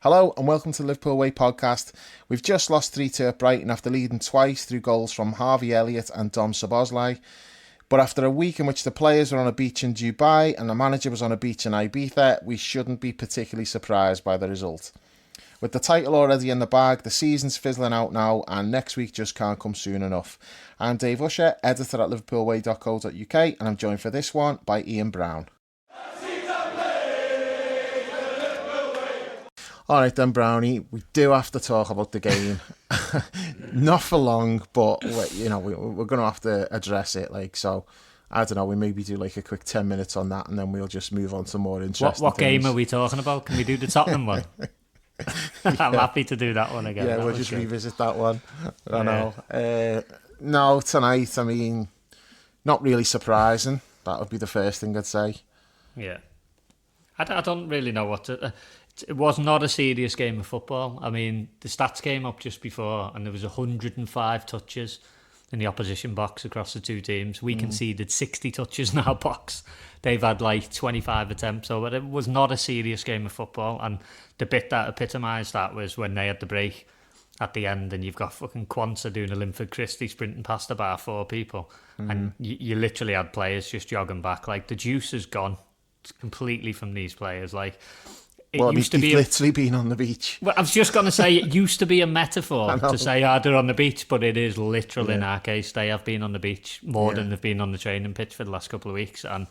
Hello and welcome to the Liverpool Way podcast. We've just lost 3-2 at Brighton after leading twice through goals from Harvey Elliott and Dom Szoboszlai. But after a week in which the players were on a beach in Dubai and the manager was on a beach in Ibiza, we shouldn't be particularly surprised by the result. With the title already in the bag, the season's fizzling out now and next week just can't come soon enough. I'm Dave Usher, editor at liverpoolway.co.uk, and I'm joined for this one by Ian Brown. Alright then, Brownie, we do have to talk about the game. Not for long, but we're going to have to address it. So, I don't know, we maybe do a quick 10 minutes on that and then we'll just move on to more interesting What things. game are we talking about? Can we do the Tottenham one? I'm happy to do that one again. Yeah, we'll just revisit that one. I know. No, tonight, not really surprising. That would be the first thing I'd say. Yeah. I don't really know what to... It was not a serious game of football. The stats came up just before and there was 105 touches in the opposition box across the two teams. We conceded 60 touches in our box. They've had 25 attempts, so it was not a serious game of football. And the bit that epitomised that was when they had the break at the end and you've got fucking Quansah doing a Linford Christie sprinting past about four people. And you literally had players just jogging back. The juice has gone completely from these players. Used to be literally been on the beach. Well, I was just going to say, it used to be a metaphor to say, they're on the beach, but it is literal in our case. They have been on the beach more than they've been on the training pitch for the last couple of weeks. And,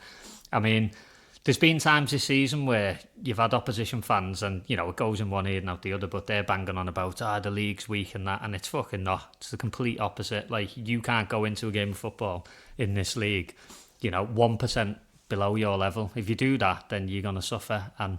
there's been times this season where you've had opposition fans and, it goes in one ear and out the other, but they're banging on about, the league's weak and that, and it's fucking not. It's the complete opposite. You can't go into a game of football in this league, 1% below your level. If you do that, then you're going to suffer. And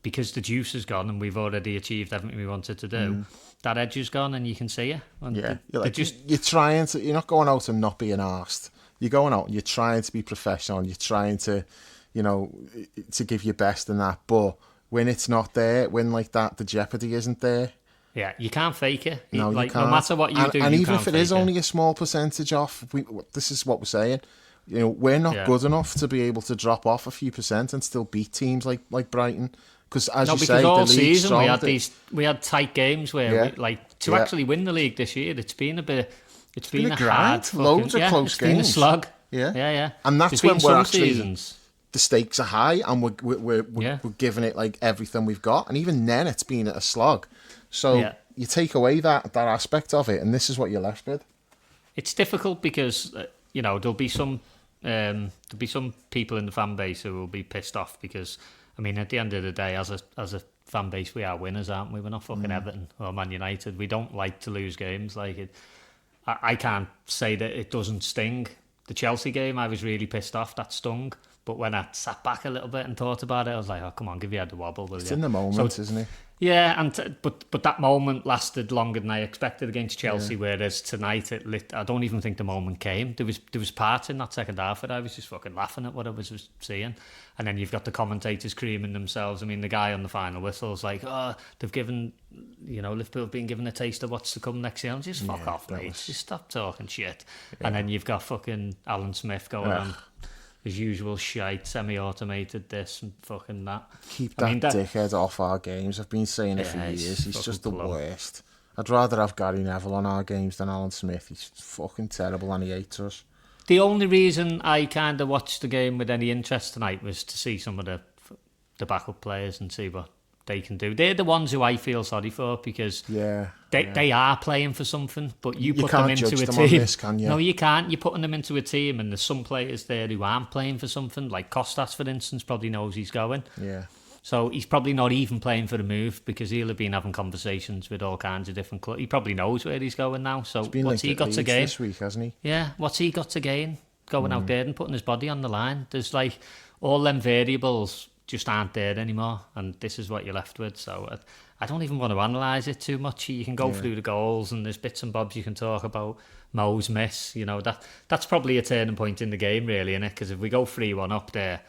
because the juice is gone and we've already achieved everything we wanted to do, that edge is gone and you can see it. And you're trying to, you're not going out and not being arsed. You're going out and you're trying to be professional. You're trying to, to give your best in that. But when it's not there, when that, the jeopardy isn't there. Yeah, you can't fake it. No, you can't. No matter what you do, and you even can't if it is only a small percentage off, this is what we're saying. We're not good enough to be able to drop off a few percent and still beat teams like Brighton. Because all season we had tight games where we, actually win the league this year. It's been a hard, loads of close games. It's been a slog. Yeah. And that's when we're actually the stakes are high and we're giving it everything we've got. And even then, it's been a slog. So you take away that aspect of it, and this is what you're left with. It's difficult because there'll be some people in the fan base who will be pissed off because. At the end of the day, as a fan base, we are winners, aren't we? We're not fucking Everton or Man United. We don't like to lose games. I can't say that it doesn't sting. The Chelsea game, I was really pissed off. That stung. But when I sat back a little bit and thought about it, I was like, oh, come on, give your head a wobble. It's in the moment, isn't it? Yeah, but that moment lasted longer than I expected against Chelsea. Whereas tonight, I don't even think the moment came. There was parts in that second half where I was just fucking laughing at what I was seeing, and then you've got the commentators creaming themselves. The guy on the final whistle is like, "Oh, they've given, Liverpool have been given a taste of what's to come next year." Just fuck off, mate. Just stop talking shit. Yeah. And then you've got fucking Alan Smith going on. His usual shite, semi-automated this and fucking that. Keep that dickhead off our games. I've been saying it for years. He's just the worst. I'd rather have Gary Neville on our games than Alan Smith. He's fucking terrible and he hates us. The only reason I kind of watched the game with any interest tonight was to see some of the backup players and see what they can do. They're the ones who I feel sorry for because they are playing for something, but you put them into a team. On this, can you? No, you can't. You're putting them into a team and there's some players there who aren't playing for something, like Kostas, for instance, probably knows he's going. Yeah. So he's probably not even playing for the move because he'll have been having conversations with all kinds of different clubs. He probably knows where he's going now. So what's he got to gain? This week, hasn't he? Yeah, what's he got to gain going out there and putting his body on the line? There's all them variables just aren't there anymore, and this is what you're left with. So I don't even want to analyse it too much. You can go through the goals and there's bits and bobs you can talk about. Mo's miss, that's probably a turning point in the game, really, isn't it? Because if we go 3-1 up there,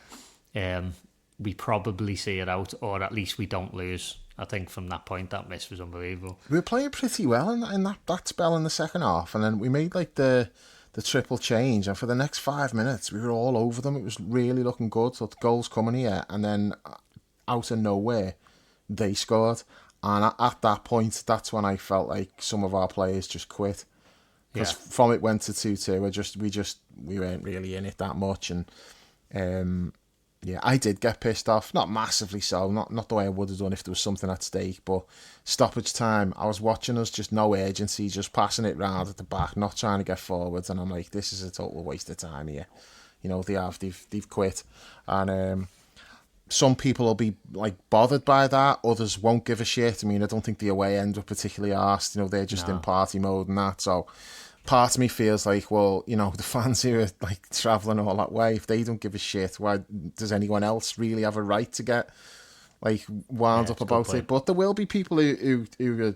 we probably see it out, or at least we don't lose. I think from that point, that miss was unbelievable. We were playing pretty well in that spell in the second half, and then we made the triple change, and for the next 5 minutes we were all over them. It was really looking good. So the goals coming here, and then out of nowhere they scored. And at that point, that's when I felt like some of our players just quit. Because from it went to 2-2, we weren't really in it that much. And I did get pissed off. Not massively so, not the way I would have done if there was something at stake. But stoppage time, I was watching us, just no urgency, just passing it round at the back, not trying to get forwards. And I'm like, this is a total waste of time here. You know, they've quit. And some people will be like bothered by that, others won't give a shit. I mean, I don't think the away end were particularly arsed. You know, they're just in party mode and that. So part of me feels like, well, you know, the fans who are like travelling all that way, if they don't give a shit, why does anyone else really have a right to get like wound up about it? But there will be people who are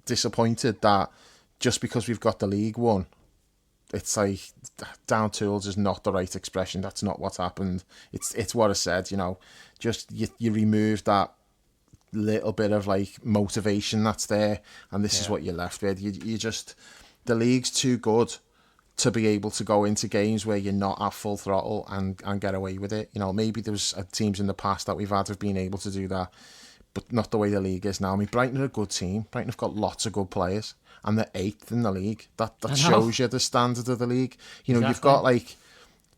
disappointed that just because we've got the league won, it's like down tools is not the right expression. That's not what's happened. It's what I said, you know, just you remove that little bit of like motivation that's there, and this is what you're left with. You just, the league's too good to be able to go into games where you're not at full throttle and get away with it. You know, maybe there was teams in the past that we've had have been able to do that, but not the way the league is now. I mean, Brighton are a good team. Brighton have got lots of good players, and they're 8th in the league. That shows you the standard of the league. You know, you've got like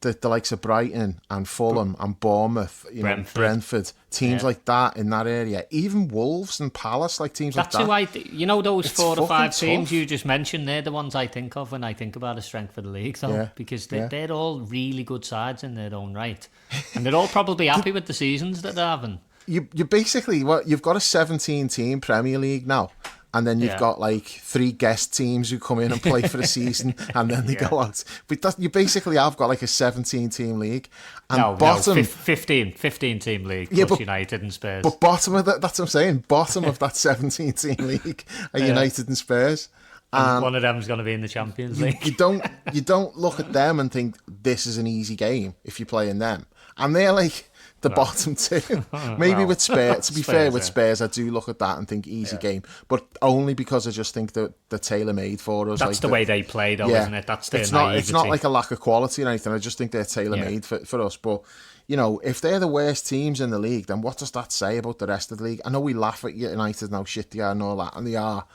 the likes of Brighton and Fulham and Bournemouth, you know, Brentford, teams like that in that area. Even Wolves and Palace, like teams like that. That's who you know, those 4 or 5 teams you just mentioned, they're the ones I think of when I think about the strength of the league, though, because they're all really good sides in their own right. And they're all probably happy with the seasons that they're having. You basically, you've got a 17-team Premier League now, and then you've got like 3 guest teams who come in and play for a season, and then they go out. But you basically have got like a 17-team league, and 15-team league plus United and Spurs. But bottom of that's what I'm saying. Bottom of that 17-team league are United and Spurs. And one of them's going to be in the Champions League. You don't look at them and think this is an easy game if you're playing them, and they're like the bottom 2. Maybe with Spurs, to be fair, with Spurs, I do look at that and think easy game, but only because I just think that they're tailor-made for us. That's like the way they play, though, isn't it? That's their naivety. It's not like a lack of quality or anything. I just think they're tailor-made for us. But, you know, if they're the worst teams in the league, then what does that say about the rest of the league? I know we laugh at United and how shit they are and all that, and they are.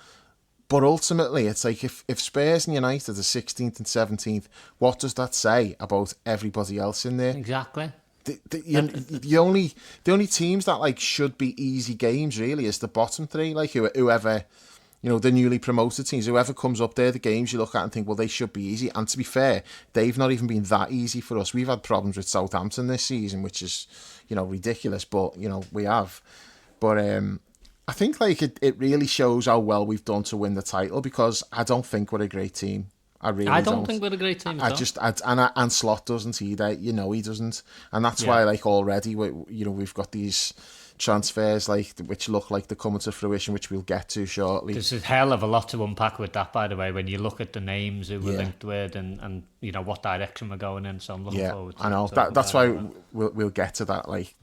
But ultimately, it's like if Spurs and United are 16th and 17th, what does that say about everybody else in there? Exactly. The only teams that like should be easy games really is the bottom 3, like whoever, you know, the newly promoted teams, whoever comes up there, the games you look at and think, well, they should be easy. And to be fair, they've not even been that easy for us. We've had problems with Southampton this season, which is, you know, ridiculous, but you know, we have. But I think like it really shows how well we've done to win the title, because I don't think we're a great team. I don't think we're a great team. And Slot doesn't either. You know, he doesn't, and that's why like already we've got these transfers like which look like they're coming to fruition, which we'll get to shortly. There's a hell of a lot to unpack with that, by the way, when you look at the names who we're linked with and you know what direction we're going in. So I'm looking forward to I know that's why we'll get to that like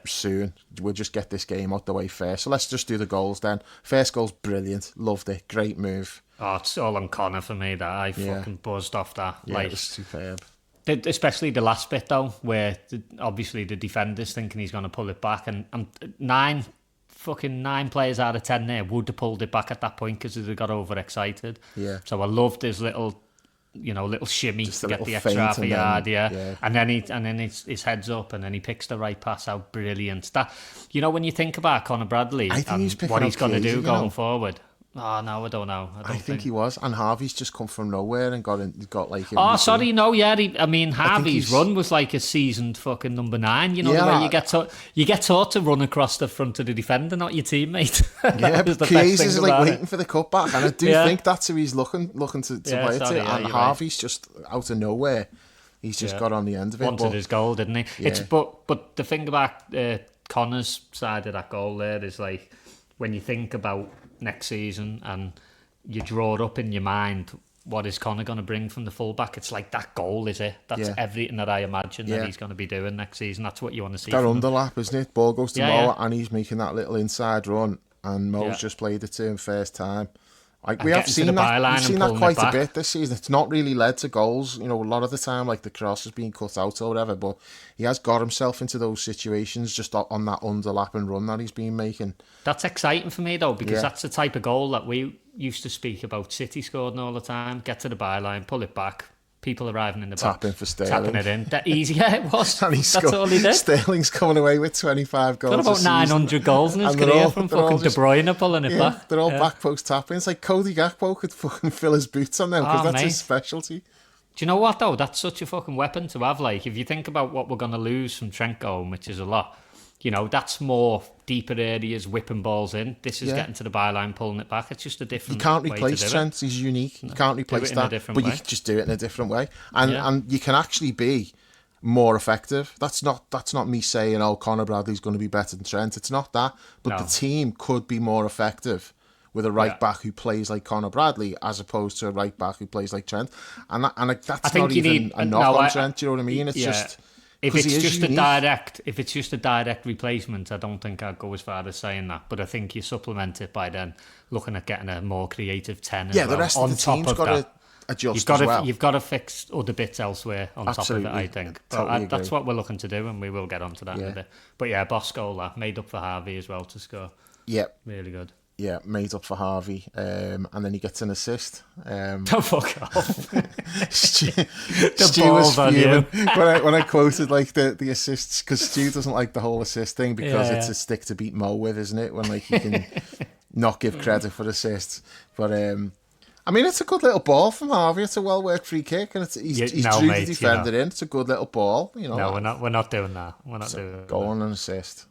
soon. We'll just get this game out the way first. So let's just do the goals then. First goal's brilliant. Loved it. Great move. Oh, it's all on Connor for me. That I fucking buzzed off that. Yeah, it was superb. Especially the last bit though, where obviously the defender's thinking he's going to pull it back, and 9 players out of 10 there would have pulled it back at that point because they got overexcited. Yeah. So I loved his little shimmy just to get the extra half a yard, and then his head's up, and then he picks the right pass out. Brilliant. That, you know, when you think about Conor Bradley and what he's going to do going forward. Oh no, I don't know. I think he was, and Harvey's just come from nowhere and got like. Sorry, no, yeah. Harvey's run was like a seasoned fucking number 9. You know, the way you get taught to run across the front of the defender, not your teammate. Yeah, but Chiesa like waiting for the cutback, and I do think that's who he's looking to play it to. And Harvey's just out of nowhere. He's just got on the end of it. Wanted his goal, didn't he? Yeah. But the thing about Connor's side of that goal there is like when you think about next season and you draw it up in your mind, what is Connor going to bring from the fullback? It's like that goal, is it? That's everything that I imagine that he's going to be doing next season. That's what you want to see. That underlap, isn't it? Ball goes to Mo and he's making that little inside run, and Mo's just played it to him first time. We have seen that. We've seen that quite a bit this season. It's not really led to goals. You know, a lot of the time, like the cross is being cut out or whatever. But he has got himself into those situations just on that underlapping run that he's been making. That's exciting for me though, because that's the type of goal that we used to speak about. City scoring all the time. Get to the byline, pull it back. People arriving in the back, tapping for Sterling, tapping it in. That easy, it was. That's all he did. Sterling's coming away with 25 goals. Got about 900 goals in his career from fucking De Bruyne pulling it back. They're all back post tapping. It's like Cody Gakpo could fucking fill his boots on them because that's his specialty. Do you know what though? That's such a fucking weapon to have. Like, if you think about what we're gonna lose from Trent going, which is a lot. You know, that's more deeper areas, whipping balls in. This is getting to the byline, pulling it back. It's just a different. You can't replace Trent. He's unique. You can't replace that. But you can just do it in a different way, and you can actually be more effective. That's not me saying, oh, Conor Bradley's going to be better than Trent. It's not that. But the team could be more effective with a right back who plays like Conor Bradley as opposed to a right back who plays like Trent. And that's not even a knock on Trent. Do you know what I mean? It's just. If it's just a direct replacement, I don't think I'd go as far as saying that. But I think you supplement it by then looking at getting a more creative 10 as well. The rest of the team's got to adjust as well. You've got to fix other bits elsewhere on top of it, I think. But that's what we're looking to do, and we will get onto that in a bit. But yeah, boss goal, that made up for Harvey as well to score. Yep. Really good. Yeah, made up for Harvey, and then he gets an assist. Don't fuck off. Stu was fuming when I quoted like the assists, because Stu doesn't like the whole assist thing because it's a stick to beat Mo with, isn't it? When like you can not give credit for assists, but I mean, it's a good little ball from Harvey. It's a well worked free kick, and he's drew the defender in. It's a good little ball, you know. No, we're not doing that. We're not doing that. Goal and an assist.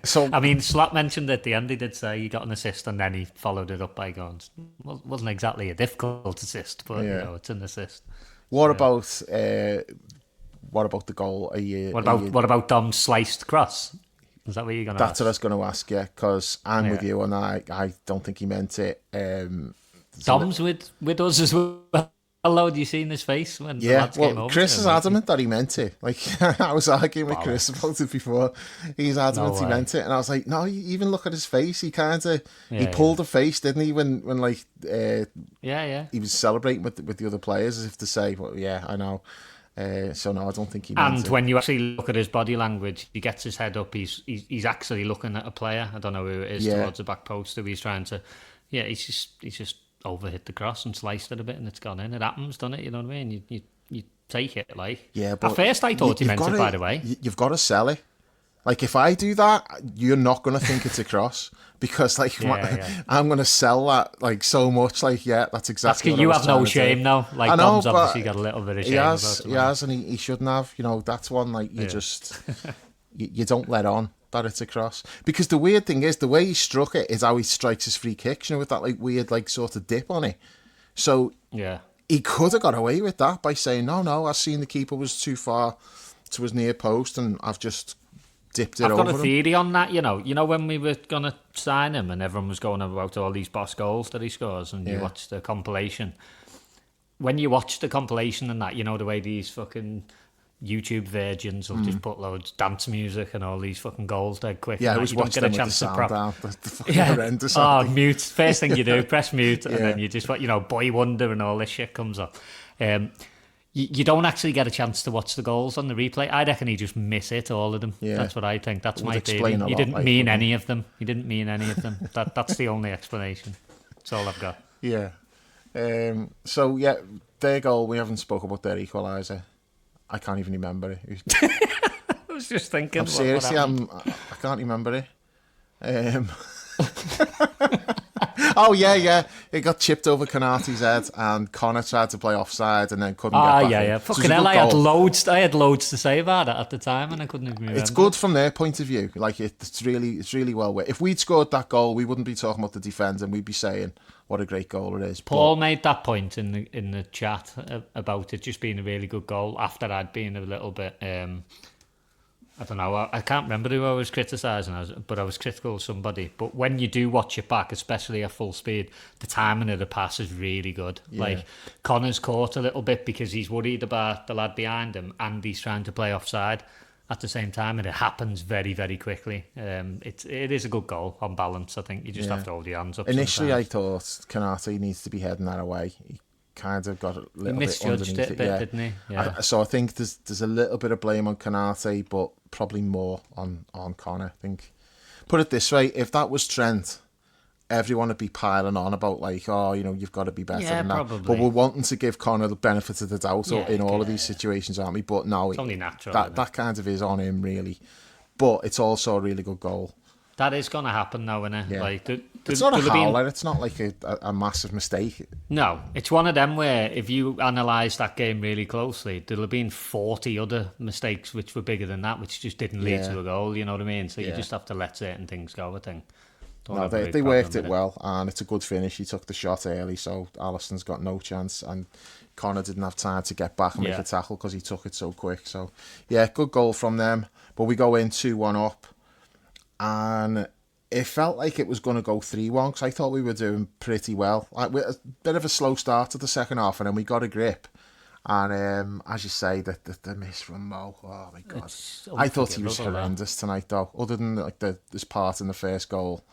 So I mean, Slot mentioned at the end, he did say he got an assist and then he followed it up by going, wasn't exactly a difficult assist, but you know, it's an assist. What about the goal? What about Dom's sliced cross? Is that what you're going to ask? That's what I was going to ask, because I'm with you, and I don't think he meant it. Dom's with us as well. Hello, had you seen his face when the lads came over? Chris is adamant that he meant it. Like, I was arguing with Chris about it before. He's adamant he meant it, and I was like, no, you even look at his face. He kind of he pulled a face, didn't he? When like he was celebrating with the other players, as if to say, well, yeah, I know. So no, I don't think he meant it. And when you actually look at his body language, he gets his head up. He's actually looking at a player. I don't know who it is towards the back post. Who he's trying to. Yeah, he's just overhit the cross and sliced it a bit, and it's gone in. It happens, doesn't it? You know what I mean? You take it, like. Yeah, but at first I thought he meant it, by the way. You've got to sell it. Like, if I do that, you're not going to think it's a cross, because like I'm going to sell that like so much. Like, that's exactly. That's because you have no shame now. Like, I know, Dom's obviously got a little bit of shame. He has, and he shouldn't have. You know, that's one like you just you don't let on that it's a cross, because the weird thing is the way he struck it is how he strikes his free kicks, you know, with that like weird like sort of dip on it. So he could have got away with that by saying no, I've seen the keeper was too far to his near post and I've just dipped it over. I've got a theory on that, you know when we were gonna sign him and everyone was going about all these boss goals that he scores, and you watch the compilation. When you watch the compilation and that, you know, the way these fucking YouTube virgins will just put loads dance music and all these fucking goals dead quick. Yeah, I was watching them with the sound down. The fucking horrendous sound. Mute. First thing you do, press mute, and then you just, Boy Wonder and all this shit comes up. You don't actually get a chance to watch the goals on the replay. I reckon he just miss it, all of them. Yeah. That's what I think. That's my theory. He didn't mean any of them. He didn't mean any of them. That's the only explanation. That's all I've got. Yeah. So, their goal, we haven't spoke about their equaliser. I can't even remember it. I was just thinking. I'm seriously, I can't remember it. Oh yeah. It got chipped over Konate's head, and Connor tried to play offside and then couldn't get back in. Fucking hell, I had loads to say about it at the time, and I couldn't even remember. It's good from their point of view. Like it's really well worth. If we'd scored that goal, we wouldn't be talking about the defence, and we'd be saying what a great goal it is. Paul made that point in the chat about it just being a really good goal after I'd been a little bit. I don't know, I can't remember who I was criticising, but I was critical of somebody. But when you do watch it back, especially at full speed, the timing of the pass is really good. Yeah. Like, Connor's caught a little bit because he's worried about the lad behind him and he's trying to play offside. at the same time, and it happens very, very quickly. It is a good goal on balance. I think you just have to hold your hands up. Initially, sometimes. I thought Konate needs to be heading that away. He kind of got a little bit misjudged underneath it a bit, yeah. didn't he? Yeah. So I think there's a little bit of blame on Konate, but probably more on Connor. I think. Put it this way: if that was Trent, everyone would be piling on about like, oh, you've got to be better than that. Probably. But we're wanting to give Connor the benefit of the doubt in all of these situations, aren't we? But no, it's only natural. That kind of is on him, really. But it's also a really good goal. That is going to happen now, isn't it? Yeah. Like, it's not a howler. It's not like a massive mistake. No, it's one of them where if you analyse that game really closely, there'll have been 40 other mistakes which were bigger than that, which just didn't lead to a goal. You know what I mean? So you just have to let certain things go, I think. No, they worked it well, and it's a good finish. He took the shot early, so Alisson's got no chance, and Connor didn't have time to get back and make a tackle because he took it so quick. So, yeah, good goal from them. But we go in 2-1 up, and it felt like it was going to go 3-1 because I thought we were doing pretty well. Like, a bit of a slow start to the second half, and then we got a grip. And as you say, the miss from Mo, oh my God. I thought he was horrendous tonight, though. Other than like this part in the first goal,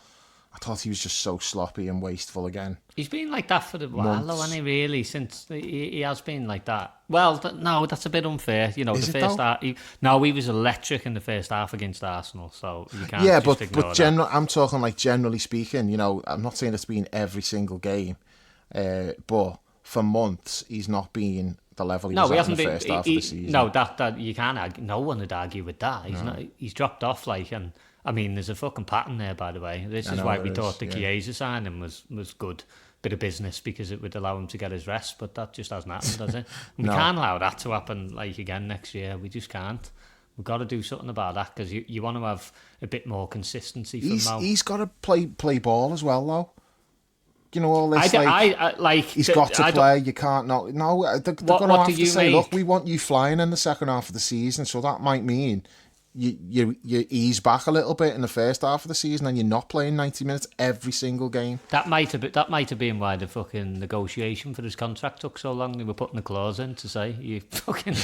I thought he was just so sloppy and wasteful again. He's been like that for a while, though, hasn't he, really? Since he has been like that. Well, no, that's a bit unfair. The first half... he was electric in the first half against Arsenal, so you can't just ignore that. I'm talking like generally speaking, I'm not saying it's been every single game, but for months, he's not been the level he was at in the first half of the season. No, that you can't argue. No one would argue with that. He's dropped off, and... I mean, there's a fucking pattern there, by the way. This is why we thought the Chiesa signing was good. Bit of business because it would allow him to get his rest, but that just hasn't happened, does it? We can't allow that to happen again next year. We just can't. We've got to do something about that because you want to have a bit more consistency from Mo. He's got to play ball as well, though. All this he's got to play. You can't not. No, they're going to have to say, look, we want you flying in the second half of the season, so that might mean you ease back a little bit in the first half of the season and you're not playing 90 minutes every single game. That might have been why the fucking negotiation for his contract took so long. They were putting the clause in to say you fucking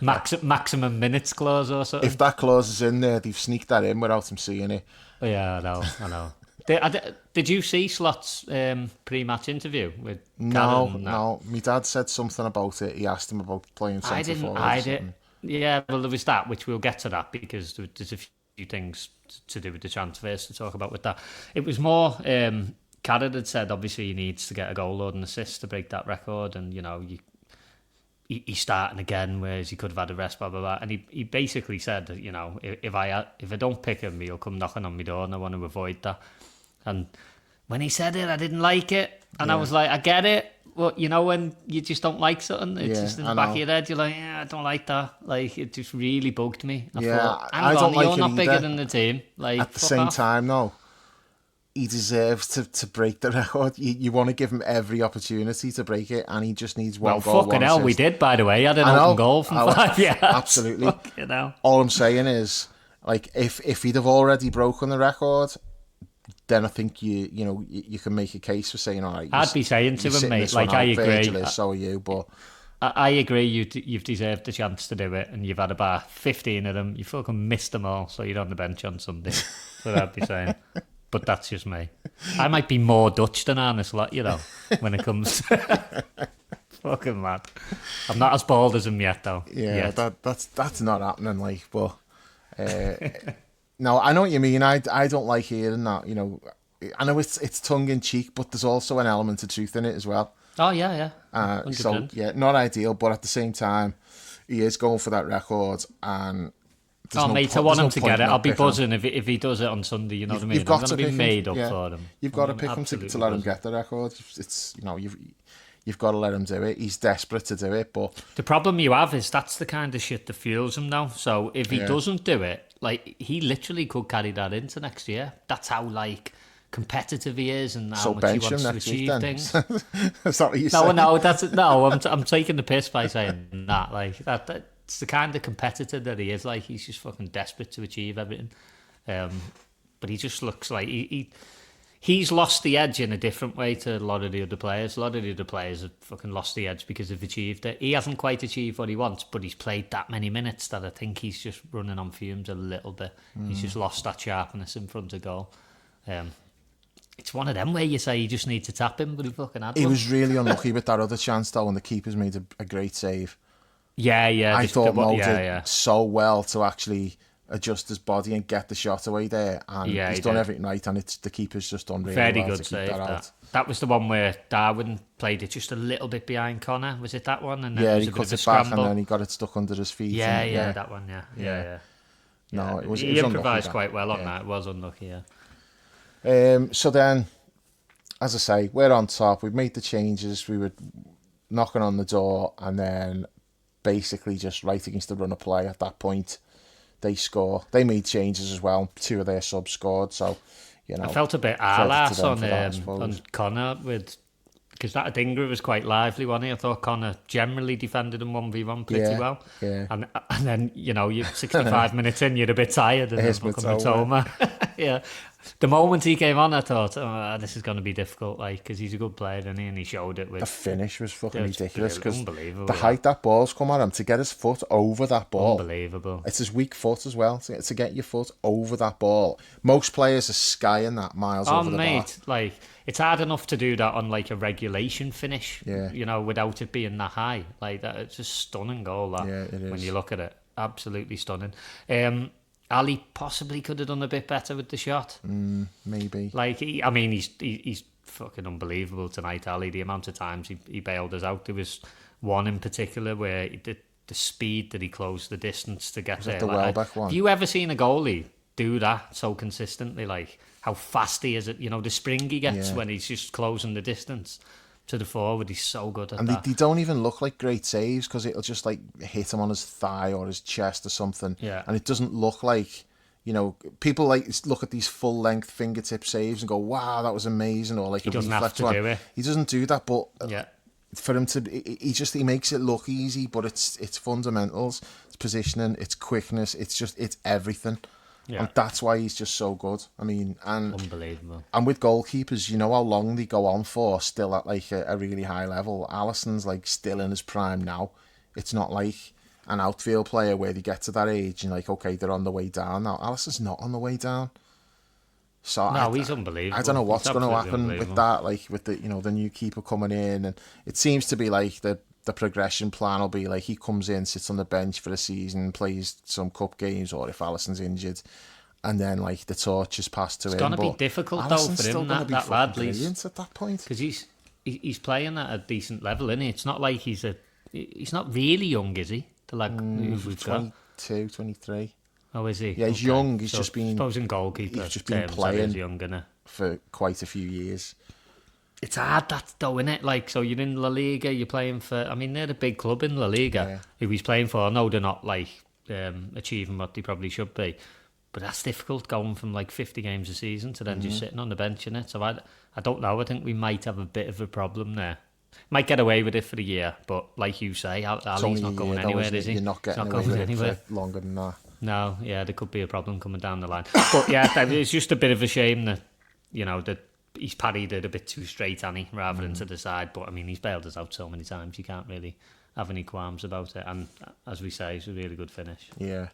maximum minutes clause or something. If that clause is in there, they've sneaked that in without him seeing it. Yeah, I know. Did you see Slot's pre-match interview with Karen? No. My dad said something about it. He asked him about playing centre forward. I didn't. Yeah, well, there was that, which we'll get to that because there's a few things to do with the transfers to talk about with that. It was more, Karen had said, obviously, he needs to get a goal or an assist to break that record, and, he's starting again, whereas he could have had a rest, blah, blah, blah. And he basically said that, if I don't pick him, he'll come knocking on my door, and I want to avoid that. And when he said it, I didn't like it, and I was like, I get it. Well, when you just don't like something, it's just in the back of your head, you're like, yeah, I don't like that. Like, it just really bugged me. I thought, I don't like you're not bigger than the team. Like, at the same time, though, he deserves to break the record. You want to give him every opportunity to break it, and he just needs one goal. Well, fucking hell, we did, by the way. He had an open goal from 5 yards. Absolutely. All I'm saying is, like, if he'd have already broken the record, then I think you can make a case for saying, all right. I'd be saying to him, mate, like, I agree. So are you, but I agree. You've deserved the chance to do it, and you've had about 15 of them. You fucking missed them all, so you're on the bench on Sunday. That's what I'd be saying. But that's just me. I might be more Dutch than Arne Slot, when it comes to fucking mad. I'm not as bald as him yet, though. Yeah, that's not happening. Like, but. No, I know what you mean. I don't like hearing that. I know it's tongue in cheek, but there's also an element of truth in it as well. Oh yeah. So yeah, not ideal, but at the same time, he is going for that record. And I want him to get it. I'll be buzzing if he does it on Sunday. You know what I mean? You've got to be made up for him. You've got to pick him to let him get the record. It's you've got to let him do it. He's desperate to do it, but the problem you have is that's the kind of shit that fuels him now. So if he doesn't do it, like, he literally could carry that into next year. That's how, like, competitive he is and how much he wants to achieve things. That's not what you said. I'm taking the piss by saying that. Like, that's the kind of competitor that he is. Like, he's just fucking desperate to achieve everything. But he just looks like he he's lost the edge in a different way to a lot of the other players. A lot of the other players have fucking lost the edge because they've achieved it. He hasn't quite achieved what he wants, but he's played that many minutes that I think he's just running on fumes a little bit. He's just lost that sharpness in front of goal. It's one of them where you say you just need to tap him, but he fucking had He one. was really unlucky with that other chance, though, and the keeper's made a great save. Yeah. I thought Mo did so well to actually adjust his body and get the shot away there, and he's done everything right, and the keeper's just done really Very well good to keep save, that out. That was the one where Darwin played it just a little bit behind Connor. Was it that one? And then He cut it back and then he got it stuck under his feet. Yeah, that one, yeah. No, it was He improvised unlucky, quite well on that. It was unlucky, So then, as I say, we're on top. We've made the changes. We were knocking on the door, and then basically just right against the run of play at that point, they score. They made changes as well. 2 of their subs scored, so I felt a bit alas on Connor because that Adingra was quite lively, wasn't he? I thought Connor generally defended him 1v1 pretty well. Yeah. And then, you're 65 minutes in, you're a bit tired, and then Mitoma. Yeah. The moment he came on, I thought, this is going to be difficult, because he's a good player, and he showed it. The finish was fucking ridiculous, because unbelievable. The height that ball's come at him, to get his foot over that ball. Unbelievable. It's his weak foot as well, to get your foot over that ball. Most players are skying that miles over the bar. It's hard enough to do that on, a regulation finish, yeah. Without it being that high. That it's a stunning goal, that, yeah, it is. When you look at it. Absolutely stunning. Ali possibly could have done a bit better with the shot. Maybe. He's fucking unbelievable tonight, Ali. The amount of times he bailed us out. There was one in particular where the speed that he closed the distance to get there. The Welbeck one. Have you ever seen a goalie do that so consistently? How fast he is at, the spring he gets when he's just closing the distance to the forward. He's so good at that. And they don't even look like great saves, because it'll just hit him on his thigh or his chest or something. Yeah. And it doesn't look like, people look at these full length fingertip saves and go, wow, that was amazing, or he doesn't have to do it. He doesn't do that, but yeah. For him to, he makes it look easy, but it's fundamentals, it's positioning, it's quickness, it's everything. Yeah. And that's why he's just so good. Unbelievable. And with goalkeepers, you know how long they go on for, still at a really high level. Alisson's still in his prime now. It's not like an outfield player where they get to that age and okay, they're on the way down now. Alisson's not on the way down. So he's unbelievable. I don't know what's going to happen with that, with the new keeper coming in, and it seems to be the progression plan will be he comes in, sits on the bench for a season, plays some cup games, or if Alisson's injured, and then the torch is passed to him. It's going to be difficult Alisson's though for him, that lad, brilliant at that point, because he's playing at a decent level, isn't he? It's not like he's not really young, is he? He's 22, 23. Oh, is he? Yeah, he's young. He's just been. Supposing goalkeeper. He's just been playing young, innit? For quite a few years. It's hard, that though, isn't it? So you're in La Liga, you're playing for. they're a big club in La Liga. Who he's playing for. I know they're not achieving what they probably should be, but that's difficult going from 50 games a season to then just sitting on the bench, innit? So I don't know. I think we might have a bit of a problem there. Might get away with it for a year, but like you say, Ali's not going anywhere, is he? You're not getting away with it for longer than that. No, there could be a problem coming down the line. But it's just a bit of a shame that that he's parried it a bit too straight, Annie, rather than to the side. But he's bailed us out so many times, you can't really have any qualms about it. And as we say, it's a really good finish. Yeah.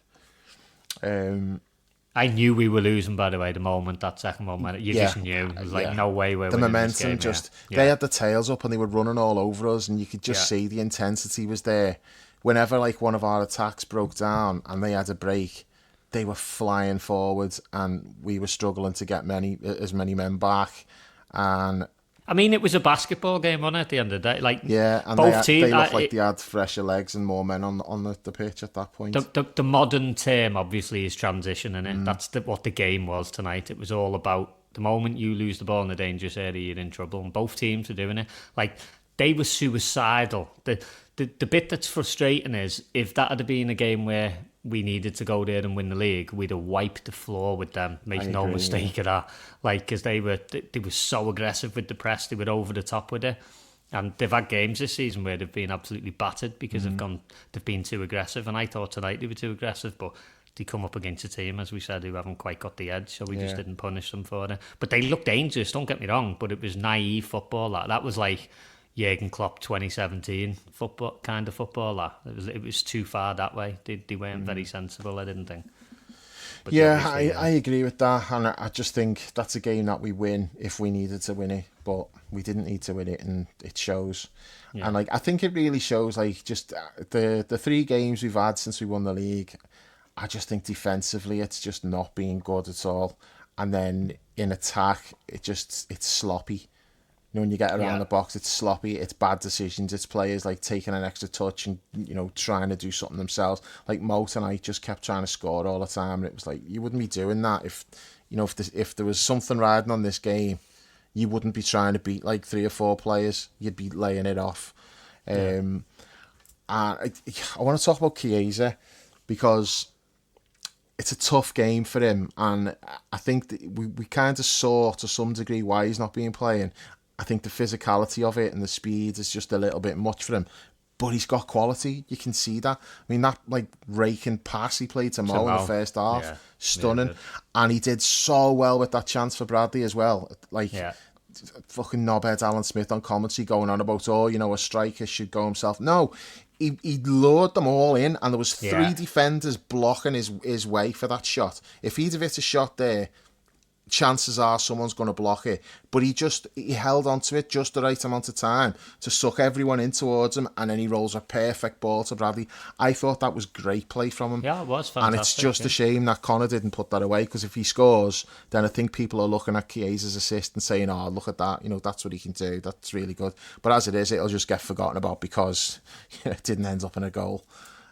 I knew we were losing, by the way, the moment that second one. You just knew. It was no way we're winning momentum this game, they had the tails up and they were running all over us, and you could just see the intensity was there. Whenever one of our attacks broke down and they had a break, they were flying forward, and we were struggling to get as many men back. And it was a basketball game, wasn't it, at the end of the day? and both teams, they looked like they had fresher legs and more men on the pitch at that point. The modern term, obviously, is transition, innit? That's what the game was tonight. It was all about the moment you lose the ball in the dangerous area, you're in trouble, and both teams were doing it. They were suicidal. The bit that's frustrating is, if that had been a game where we needed to go there and win the league, we'd have wiped the floor with them. Make no mistake of that. Because they were so aggressive with the press, they were over the top with it. And they've had games this season where they've been absolutely battered because they've been too aggressive. And I thought tonight they were too aggressive, but they come up against a team, as we said, who haven't quite got the edge, so we just didn't punish them for it. But they looked dangerous, don't get me wrong, but it was naive football. That was like Jurgen Klopp 2017 football, kind of football. It was too far that way. They weren't very sensible, I didn't think. But I agree with that, and I just think that's a game that we win if we needed to win it, but we didn't need to win it, and it shows. Yeah. And like I think it really shows, like just the 3 games we've had since we won the league. I just think defensively it's just not being good at all, and then in attack it's sloppy. You know, when you get around the box, it's sloppy, it's bad decisions, it's players like taking an extra touch and, you know, trying to do something themselves. Like Mo tonight just kept trying to score all the time, and it was like, you wouldn't be doing that if, you know, if there was something riding on this game, you wouldn't be trying to beat like 3 or 4 players, you'd be laying it off. And I want to talk about Chiesa, because it's a tough game for him, and I think that we kind of saw to some degree why he's not being playing. I think the physicality of it and the speed is just a little bit much for him. But he's got quality. You can see that. I mean, that like raking pass he played to Mo in the first half, stunning. Yeah, and he did so well with that chance for Bradley as well. Like, fucking knobhead Alan Smith on commentary going on about, a striker should go himself. No, he lured them all in, and there was 3 defenders blocking his way for that shot. If he'd have hit a shot there, chances are someone's going to block it, but he held on to it just the right amount of time to suck everyone in towards him, and then he rolls a perfect ball to Bradley. I thought that was great play from him. Yeah, it was fantastic. And it's just a shame that Connor didn't put that away, because if he scores, then I think people are looking at Chiesa's assist and saying, oh, look at that, that's what he can do, that's really good. But as it is, it'll just get forgotten about because it didn't end up in a goal.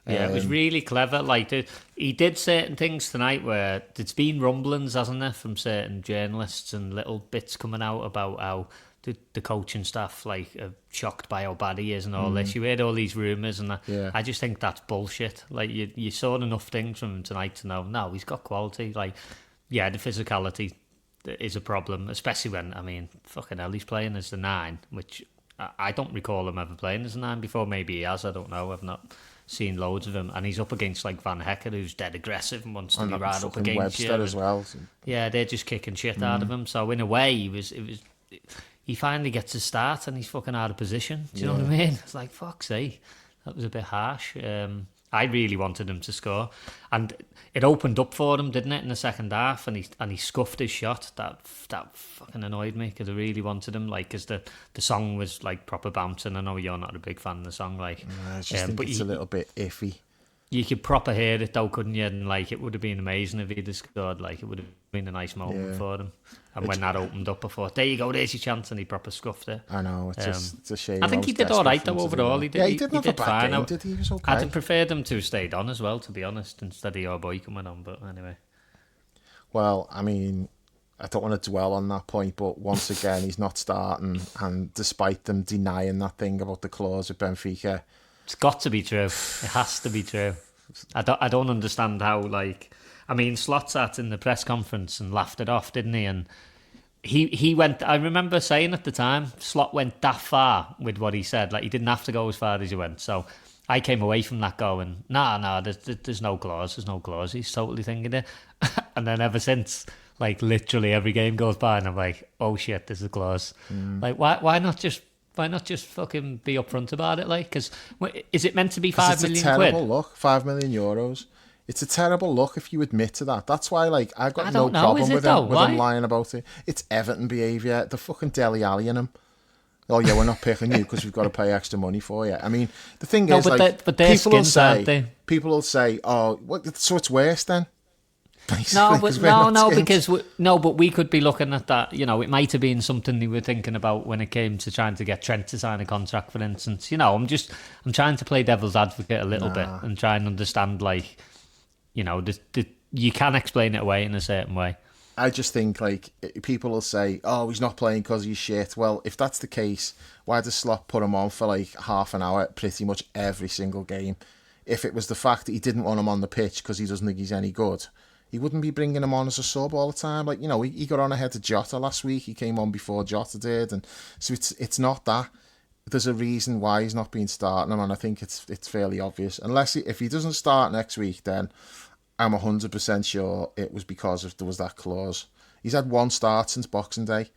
Yeah, it was really clever. Like, he did certain things tonight where there's been rumblings, hasn't there, from certain journalists and little bits coming out about how the coaching staff like are shocked by how bad he is and all this. You heard all these rumours, and I just think that's bullshit. Like, you saw enough things from him tonight to know, no, he's got quality. Like, yeah, the physicality is a problem, especially when, I mean, fucking hell, he's playing as the 9, which I don't recall him ever playing as a 9 before. Maybe he has, I don't know. I've not seen loads of him, and he's up against like Van Hecker, who's dead aggressive and wants to be right up against Webster you as well. So. Yeah, they're just kicking shit out of him. So in a way, he finally gets a start, and he's fucking out of position. Do you know what I mean? It's like, fuck's sake, that was a bit harsh. I really wanted him to score, and it opened up for him, didn't it, in the second half? And he scuffed his shot. That fucking annoyed me, because I really wanted him, like, because the song was like proper bouncing. I know you're not a big fan of the song, like, I just think it's a little bit iffy. You could proper hear it though, couldn't you? And like, it would have been amazing if he'd have scored. Like, it would have been a nice moment for him. And when that opened up, I thought, there you go, there's your chance, and he proper scuffed it. I know, it's a shame. I think he did all right though overall. He did have a bad game, did he? He was okay. I'd have preferred him to have stayed on as well, to be honest, instead of your boy coming on. But anyway. Well, I mean, I don't want to dwell on that point, but once again, he's not starting, and despite them denying that thing about the clause with Benfica, it's got to be true. It has to be true. I don't understand how, like, I mean, Slot sat in the press conference and laughed it off, didn't he? And he went, I remember saying at the time, Slot went that far with what he said. Like, he didn't have to go as far as he went. So I came away from that going, nah, there's no clause. There's no clause. He's totally thinking it. And then ever since, like, literally every game goes by and I'm like, oh shit, there's a clause. Like, why not just fucking be upfront about it? Like, because is it meant to be 5 million quid? It's a terrible look, 5 million euros. It's a terrible look if you admit to that. That's why, like, I've got no problem with him lying about it. It's Everton behaviour. They're fucking Dele Alli him. Oh yeah, we're not picking you because we've got to pay extra money for you. I mean, the thing is, like, people will say, oh, what, so it's worse then? But we could be looking at that. You know, it might have been something they were thinking about when it came to trying to get Trent to sign a contract, for instance. You know, I'm trying to play devil's advocate a little bit and try and understand, like, you know, you can explain it away in a certain way. I just think, like, people will say, oh, he's not playing because he's shit. Well, if that's the case, why does Slot put him on for like half an hour pretty much every single game? If it was the fact that he didn't want him on the pitch because he doesn't think he's any good, he wouldn't be bringing him on as a sub all the time. Like, you know, he got on ahead of Jota last week. He came on before Jota did. And so it's not that. There's a reason why he's not been starting him, and I think it's fairly obvious. If he doesn't start next week, then I'm 100% sure it was because there was that clause. He's had one start since Boxing Day,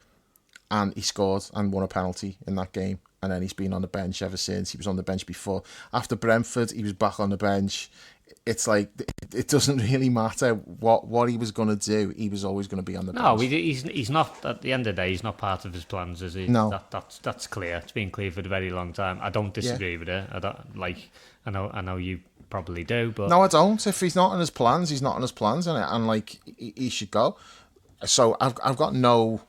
and he scored and won a penalty in that game. And then he's been on the bench ever since. He was on the bench before. After Brentford, he was back on the bench. It's like, it doesn't really matter what he was going to do. He was always going to be on the bench. No, he's not, at the end of the day, he's not part of his plans, is he? No. That's clear. It's been clear for a very long time. I don't disagree with it. I know you probably do, but... No, I don't. If he's not on his plans, he's not on his plans, and like, he should go. So I've got no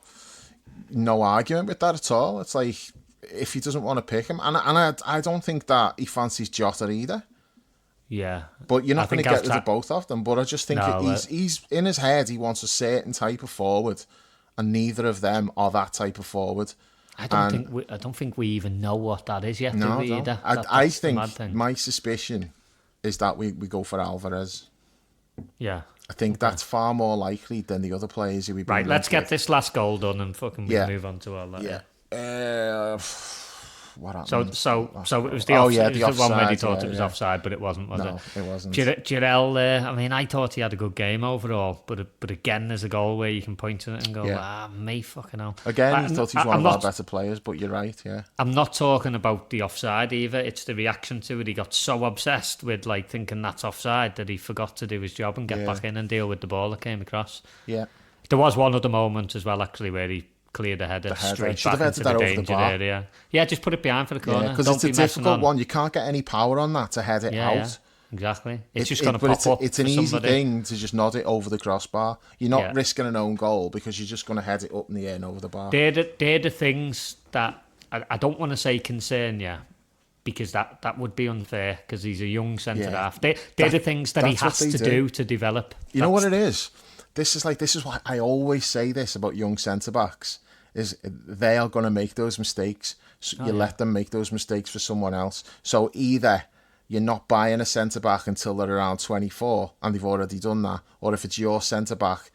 argument with that at all. It's like, if he doesn't want to pick him, and I don't think that he fancies Jota either. Yeah, but you're not going to get rid of both of them. But I just think he's in his head. He wants a certain type of forward, and neither of them are that type of forward. I don't think we even know what that is yet. No, do we either? I think my suspicion is that we go for Alvarez. Yeah. I think that's far more likely than the other players who we bring. Right, let's get this last goal done and fucking move on to all that. Yeah. What happened? So it was the offside. The one where he thought it was offside, but it wasn't, was it? No, it wasn't. Jirel there, I mean, I thought he had a good game overall, but again, there's a goal where you can point to it and go, me fucking hell. Again, he thought he's one of our better players, but you're right, yeah. I'm not talking about the offside either. It's the reaction to it. He got so obsessed with like thinking that's offside that he forgot to do his job and get back in and deal with the ball that came across. Yeah. There was one other moment as well, actually, where he cleared the header straight back into the danger area. Yeah, just put it behind for the corner. Because it's a difficult one. You can't get any power on that to head it out. Yeah, exactly. It's just going to pop up. It's an easy thing to just nod it over the crossbar. You're not risking an own goal because you're just going to head it up in the air and over the bar. They're the things that I don't want to say concern you, because that would be unfair because he's a young centre-half. They're the things that he has to do to develop. You know what it is? This is why I always say this about young centre-backs, is they are going to make those mistakes. So you let them make those mistakes for someone else. So either you're not buying a centre-back until they're around 24 and they've already done that, or if it's your centre-back,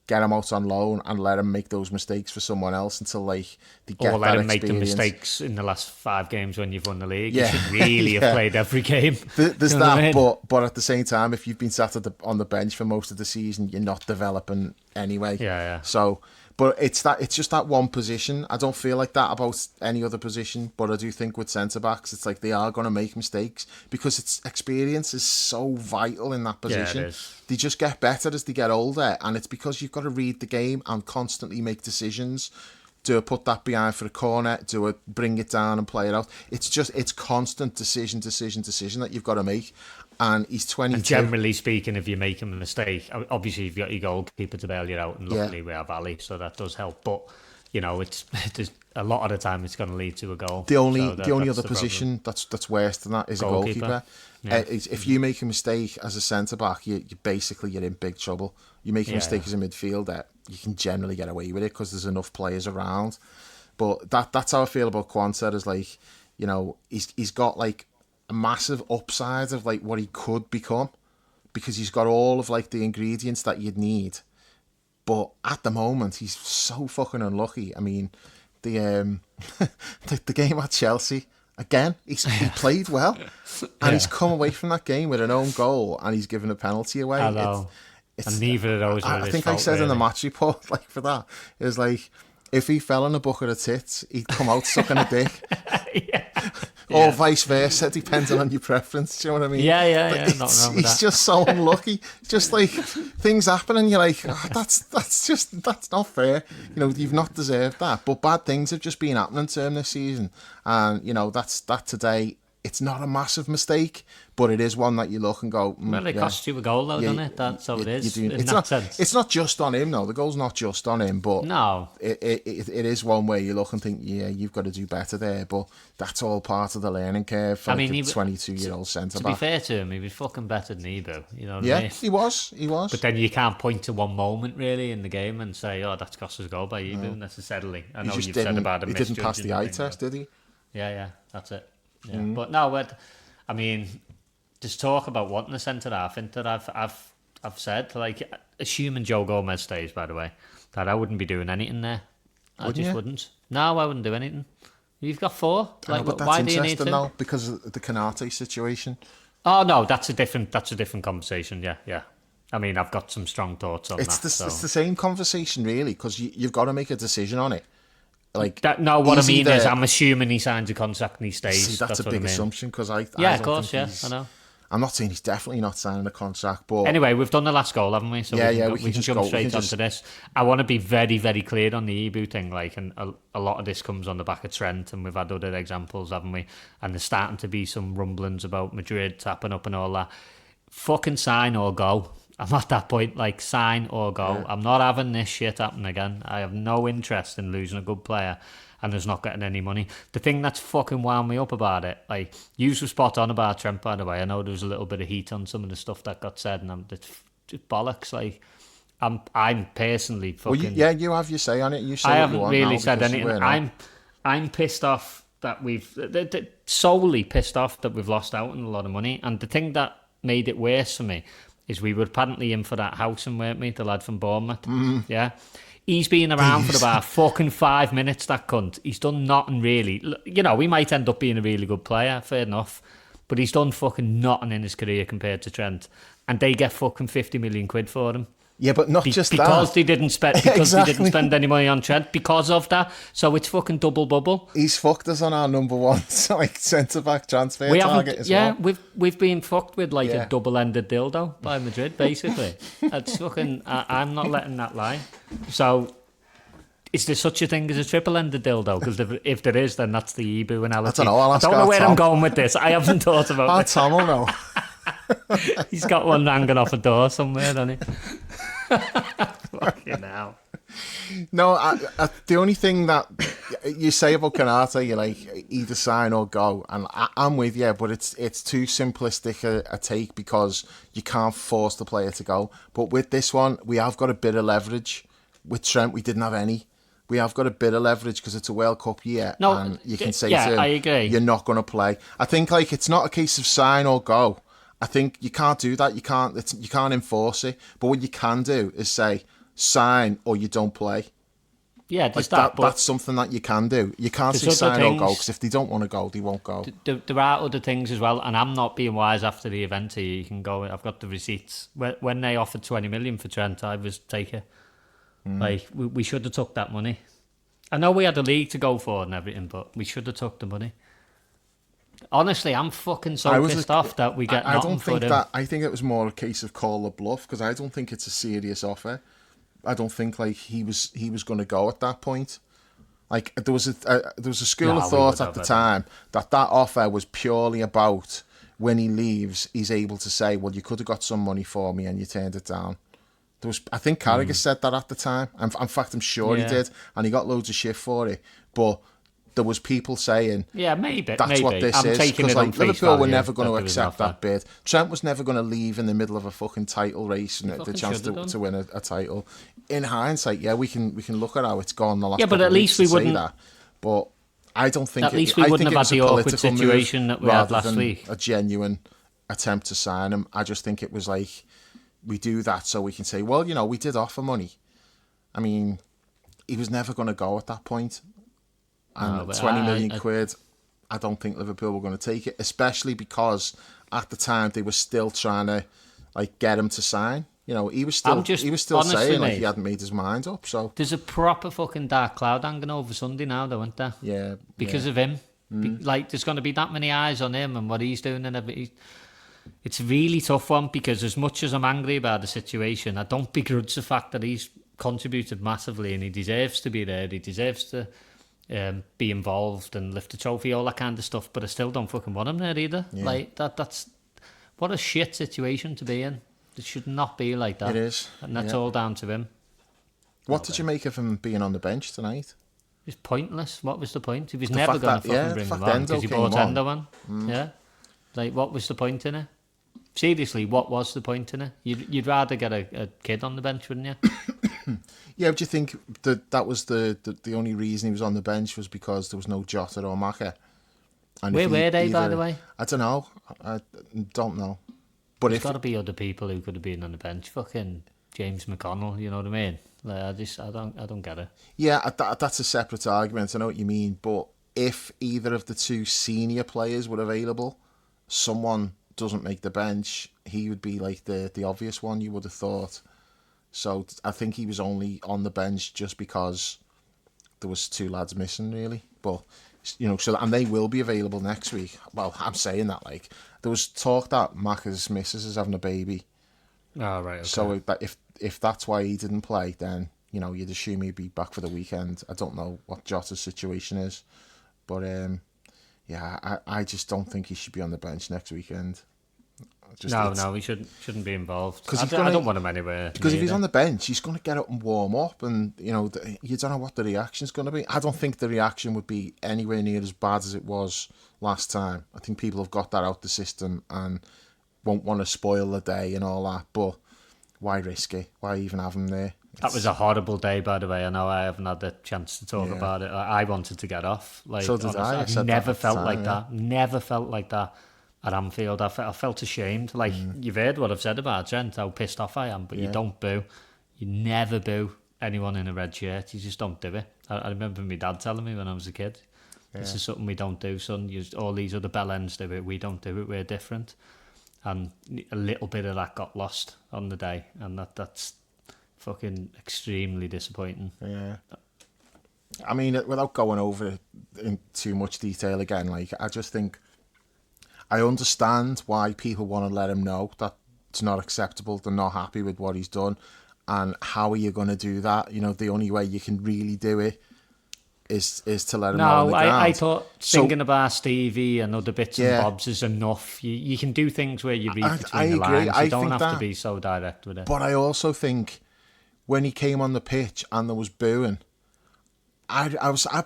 get them out on loan and let them make those mistakes for someone else until like they get that experience. Or let them make the mistakes in the last 5 games when you've won the league. You should really have played every game. There's you know that, but at the same time, if you've been sat on the bench for most of the season, you're not developing anyway. Yeah. So, but it's just that one position. I don't feel like that about any other position, but I do think with centre-backs, it's like they are going to make mistakes because it's experience is so vital in that position. Yeah, it is. They just get better as they get older, and it's because you've got to read the game and constantly make decisions. Do I put that behind for a corner? Do I bring it down and play it out? It's constant decision that you've got to make. And he's 22. And generally speaking, if you make a mistake, obviously you've got your goalkeeper to bail you out, and luckily we have Ali, so that does help. But you know, it's a lot of the time it's going to lead to a goal. The only other position that's worse than that is a goalkeeper. Yeah. If you make a mistake as a centre back, you're in big trouble. You make a mistake as a midfielder, you can generally get away with it because there's enough players around. But that's how I feel about Quansah. Is like, you know, he's got like a massive upside of like what he could become because he's got all of like the ingredients that you'd need. But at the moment, he's so fucking unlucky. I mean, the game at Chelsea, again, he played well. And he's come away from that game with an own goal and he's given a penalty away. I know. And neither of those I think I said in the match report, like for that, it was like, if he fell in a bucket of tits, he'd come out sucking a dick. Or vice versa, depending on your preference. Do you know what I mean? Yeah. Not wrong with he's just so unlucky. Just like things happen, and you're like, that's not fair. You know, you've not deserved that. But bad things have just been happening to him this season, and you know that today. It's not a massive mistake, but it is one that you look and go. Well, it costs you a goal, though, doesn't it? That's how it is. Sense. It's not just on him, though. The goal's not just on him, but no, it is one where you look and think, you've got to do better there. But that's all part of the learning curve for a 22-year-old centre back. To be fair to him, he was fucking better than Ibu. You know what I mean? He was. But then you can't point to one moment really in the game and say, "Oh, that's cost us a goal by Ibu." Necessarily, I know you've said about him. He didn't pass the eye test, did he? Yeah, that's it. Yeah. But no, I mean, there's talk about wanting a centre half. I've said, like, assuming Joe Gomez stays, by the way, that I wouldn't be doing anything there. I wouldn't. No, I wouldn't do anything. You've got 4. Like, but that's why do you need to? Though, because of the Canate situation. Oh no, that's a different conversation. Yeah. I mean, I've got some strong thoughts on It's that. it's the same conversation, really, because you've got to make a decision on it. Like that. No, what I mean either, is, I'm assuming he signs a contract and he stays. See, that's a big assumption, because I of don't course, think I know. I'm not saying he's definitely not signing a contract, but anyway, we've done the last goal, haven't we? So we can jump straight onto this. I want to be very, very clear on the Ebu thing. Like, and a lot of this comes on the back of Trent, and we've had other examples, haven't we? And there's starting to be some rumblings about Madrid tapping up and all that. Fucking sign or go. I'm at that point. Like, sign or go. Yeah. I'm not having this shit happen again. I have no interest in losing a good player and there's not getting any money. The thing that's fucking wound me up about it, like, you were spot on about Trent, by the way. I know there was a little bit of heat on some of the stuff that got said, and it's just bollocks. Like, I'm personally fucking... Well, you have your say on it. You say I what haven't you want really now said anything. I'm pissed off that solely pissed off that we've lost out on a lot of money. And the thing that made it worse for me is we were apparently in for that Houghton, weren't we? The lad from Bournemouth. Yeah. He's been around for about fucking 5 minutes, that cunt. He's done nothing really. You know, he might end up being a really good player, fair enough. But he's done fucking nothing in his career compared to Trent. And they get fucking 50 million quid for him. Yeah, but not just because that. They didn't spend they didn't spend any money on Trent because of that. So it's fucking double bubble. He's fucked us on our number one like centre back transfer target as well. Yeah, we've been fucked with like a double-ended dildo by Madrid, basically. That's fucking. I'm not letting that lie. So, is there such a thing as a triple-ended dildo? Because if there is, then that's the Ebu analogy. I don't know. I don't know where I'm going with this. I haven't thought about it. Tom will know. He's got one hanging off a door somewhere, doesn't he? Fucking hell. No, the only thing that you say about Canata, you're like, either sign or go, and I'm with you, but it's too simplistic a take because you can't force the player to go. But with this one, we have got a bit of leverage. With Trent, we didn't have any. We have got a bit of leverage because it's a World Cup year, and you can say to him, I agree. You're not going to play. I think like it's not a case of sign or go. I think you can't do that. You can't enforce it. But what you can do is say sign or you don't play. Yeah, like that's something that you can do. You can't say sign or go because if they don't want to go, they won't go. There are other things as well, and I'm not being wise after the event here. You can go. I've got the receipts. When they offered 20 million for Trent, I was take it. Like we should have took that money. I know we had a league to go for and everything, but we should have took the money. Honestly, I'm fucking pissed off that we get nothing for him. I think it was more a case of call the bluff because I don't think it's a serious offer. I don't think like he was going to go at that point. Like there was a school of thought at the time that offer was purely about when he leaves, he's able to say, "Well, you could have got some money for me and you turned it down." I think Carragher said that at the time. In fact, I'm sure he did, and he got loads of shit for it. But there was people saying, "Yeah, maybe that's what this is." Because like Liverpool were never going to accept that bid. Trent was never going to leave in the middle of a fucking title race and the chance to win a title. In hindsight, yeah, we can look at how it's gone the last. Yeah, but at least we wouldn't. That. But I don't think. At least we wouldn't have had the awkward situation that we had last week. A genuine attempt to sign him. I just think it was like we do that so we can say, well, you know, we did offer money. I mean, he was never going to go at that point. And 20 million quid, I don't think Liverpool were going to take it, especially because at the time they were still trying to like get him to sign. You know, he was still saying like he hadn't made his mind up. So there's a proper fucking dark cloud hanging over Sunday now, though, isn't there? Yeah, because of him. Like there's going to be that many eyes on him and what he's doing and everything. It's a really tough one because as much as I'm angry about the situation, I don't begrudge the fact that he's contributed massively and he deserves to be there. He deserves to be involved and lift the trophy, all that kind of stuff. But I still don't fucking want him there either. Yeah. Like that's what a shit situation to be in. It should not be like that. It is, and that's all down to him. What did you make of him being on the bench tonight? It was pointless. What was the point? He was never going to fucking bring him on because he brought Endo on. Yeah, like what was the point in it? Seriously, what was the point in it? You'd rather get a kid on the bench, wouldn't you? Yeah, do you think that was the only reason he was on the bench was because there was no Jota or Maka? Where were they, by the way? I don't know. I don't know. But there's got to be other people who could have been on the bench. Fucking James McConnell, you know what I mean? Like, I don't get it. Yeah, that's a separate argument. I know what you mean. But if either of the two senior players were available, someone doesn't make the bench, he would be like the obvious one you would have thought. So I think he was only on the bench just because there was 2 lads missing, really. But and they will be available next week. Well, I'm saying that like there was talk that Macca's missus is having a baby. Oh, right. Okay. So if that's why he didn't play, then you'd assume he'd be back for the weekend. I don't know what Jota's situation is, but I just don't think he should be on the bench next weekend. No, he shouldn't be involved. I don't want him anywhere. Because if he's on the bench, he's going to get up and warm up, and you don't know what the reaction's going to be. I don't think the reaction would be anywhere near as bad as it was last time. I think people have got that out the system and won't want to spoil the day and all that. But why risk it? Why even have him there? That was a horrible day, by the way. I know I haven't had the chance to talk about it. I wanted to get off. Like, so did honestly, I've never felt like that. Never felt like that at Anfield. I felt ashamed. Like, you've heard what I've said about Trent, how pissed off I am, but you don't boo. You never boo anyone in a red shirt. You just don't do it. I remember my dad telling me when I was a kid, this is something we don't do, son. All these other bellends do it. We don't do it. We're different. And a little bit of that got lost on the day, and that's fucking extremely disappointing. Yeah. I mean, without going over it in too much detail again, like, I just think I understand why people want to let him know that it's not acceptable, they're not happy with what he's done, and how are you going to do that? The only way you can really do it is to let him know on the ground. I thought thinking about Stevie and other bits and bobs is enough. You can do things where you read between the lines. You don't have to be so direct with it. But I also think when he came on the pitch and there was booing, I've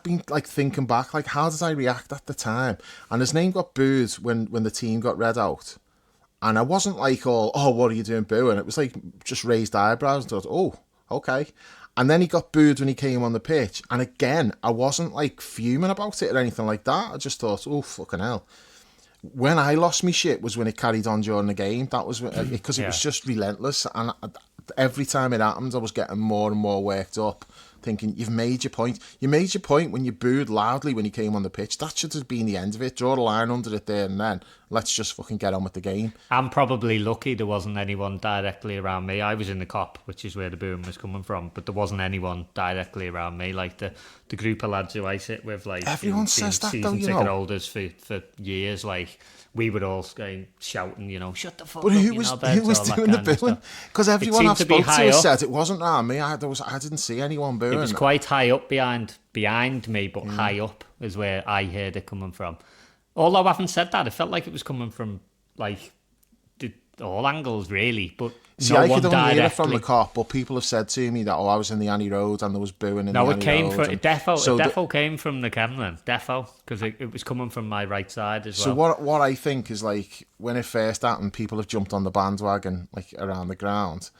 been like thinking back, like, how did I react at the time? And his name got booed when the team got read out, and I wasn't like, oh, what are you doing booing? It was like just raised eyebrows and thought, oh, okay. And then he got booed when he came on the pitch, and again, I wasn't like fuming about it or anything like that. I just thought, oh, fucking hell. When I lost my shit was when it carried on during the game. That was because it was just relentless, and every time it happened, I was getting more and more worked up, thinking, you've made your point. You made your point when you booed loudly when he came on the pitch. That should have been the end of it. Draw the line under it there and then. Let's just fucking get on with the game. I'm probably lucky there wasn't anyone directly around me. I was in the cop, which is where the booing was coming from, but there wasn't anyone directly around me. Like the group of lads who I sit with, like, everyone says that, though, season ticket holders for years, like, we were all shouting, shut the fuck but up. who was doing the booing? Because everyone I've spoke to said it wasn't around me. I didn't see anyone booing. It was quite high up behind me, but high up is where I heard it coming from. Although I haven't said that, it felt like it was coming from like all angles, really. But see, I could only hear it from the cop, but people have said to me that I was in the Annie Road and there was booing in the Annie Road. No, it came from Defo came from the Kemlin, Defo, because it was coming from my right side as well. So what I think is, like, when it first happened, people have jumped on the bandwagon, like, around the ground.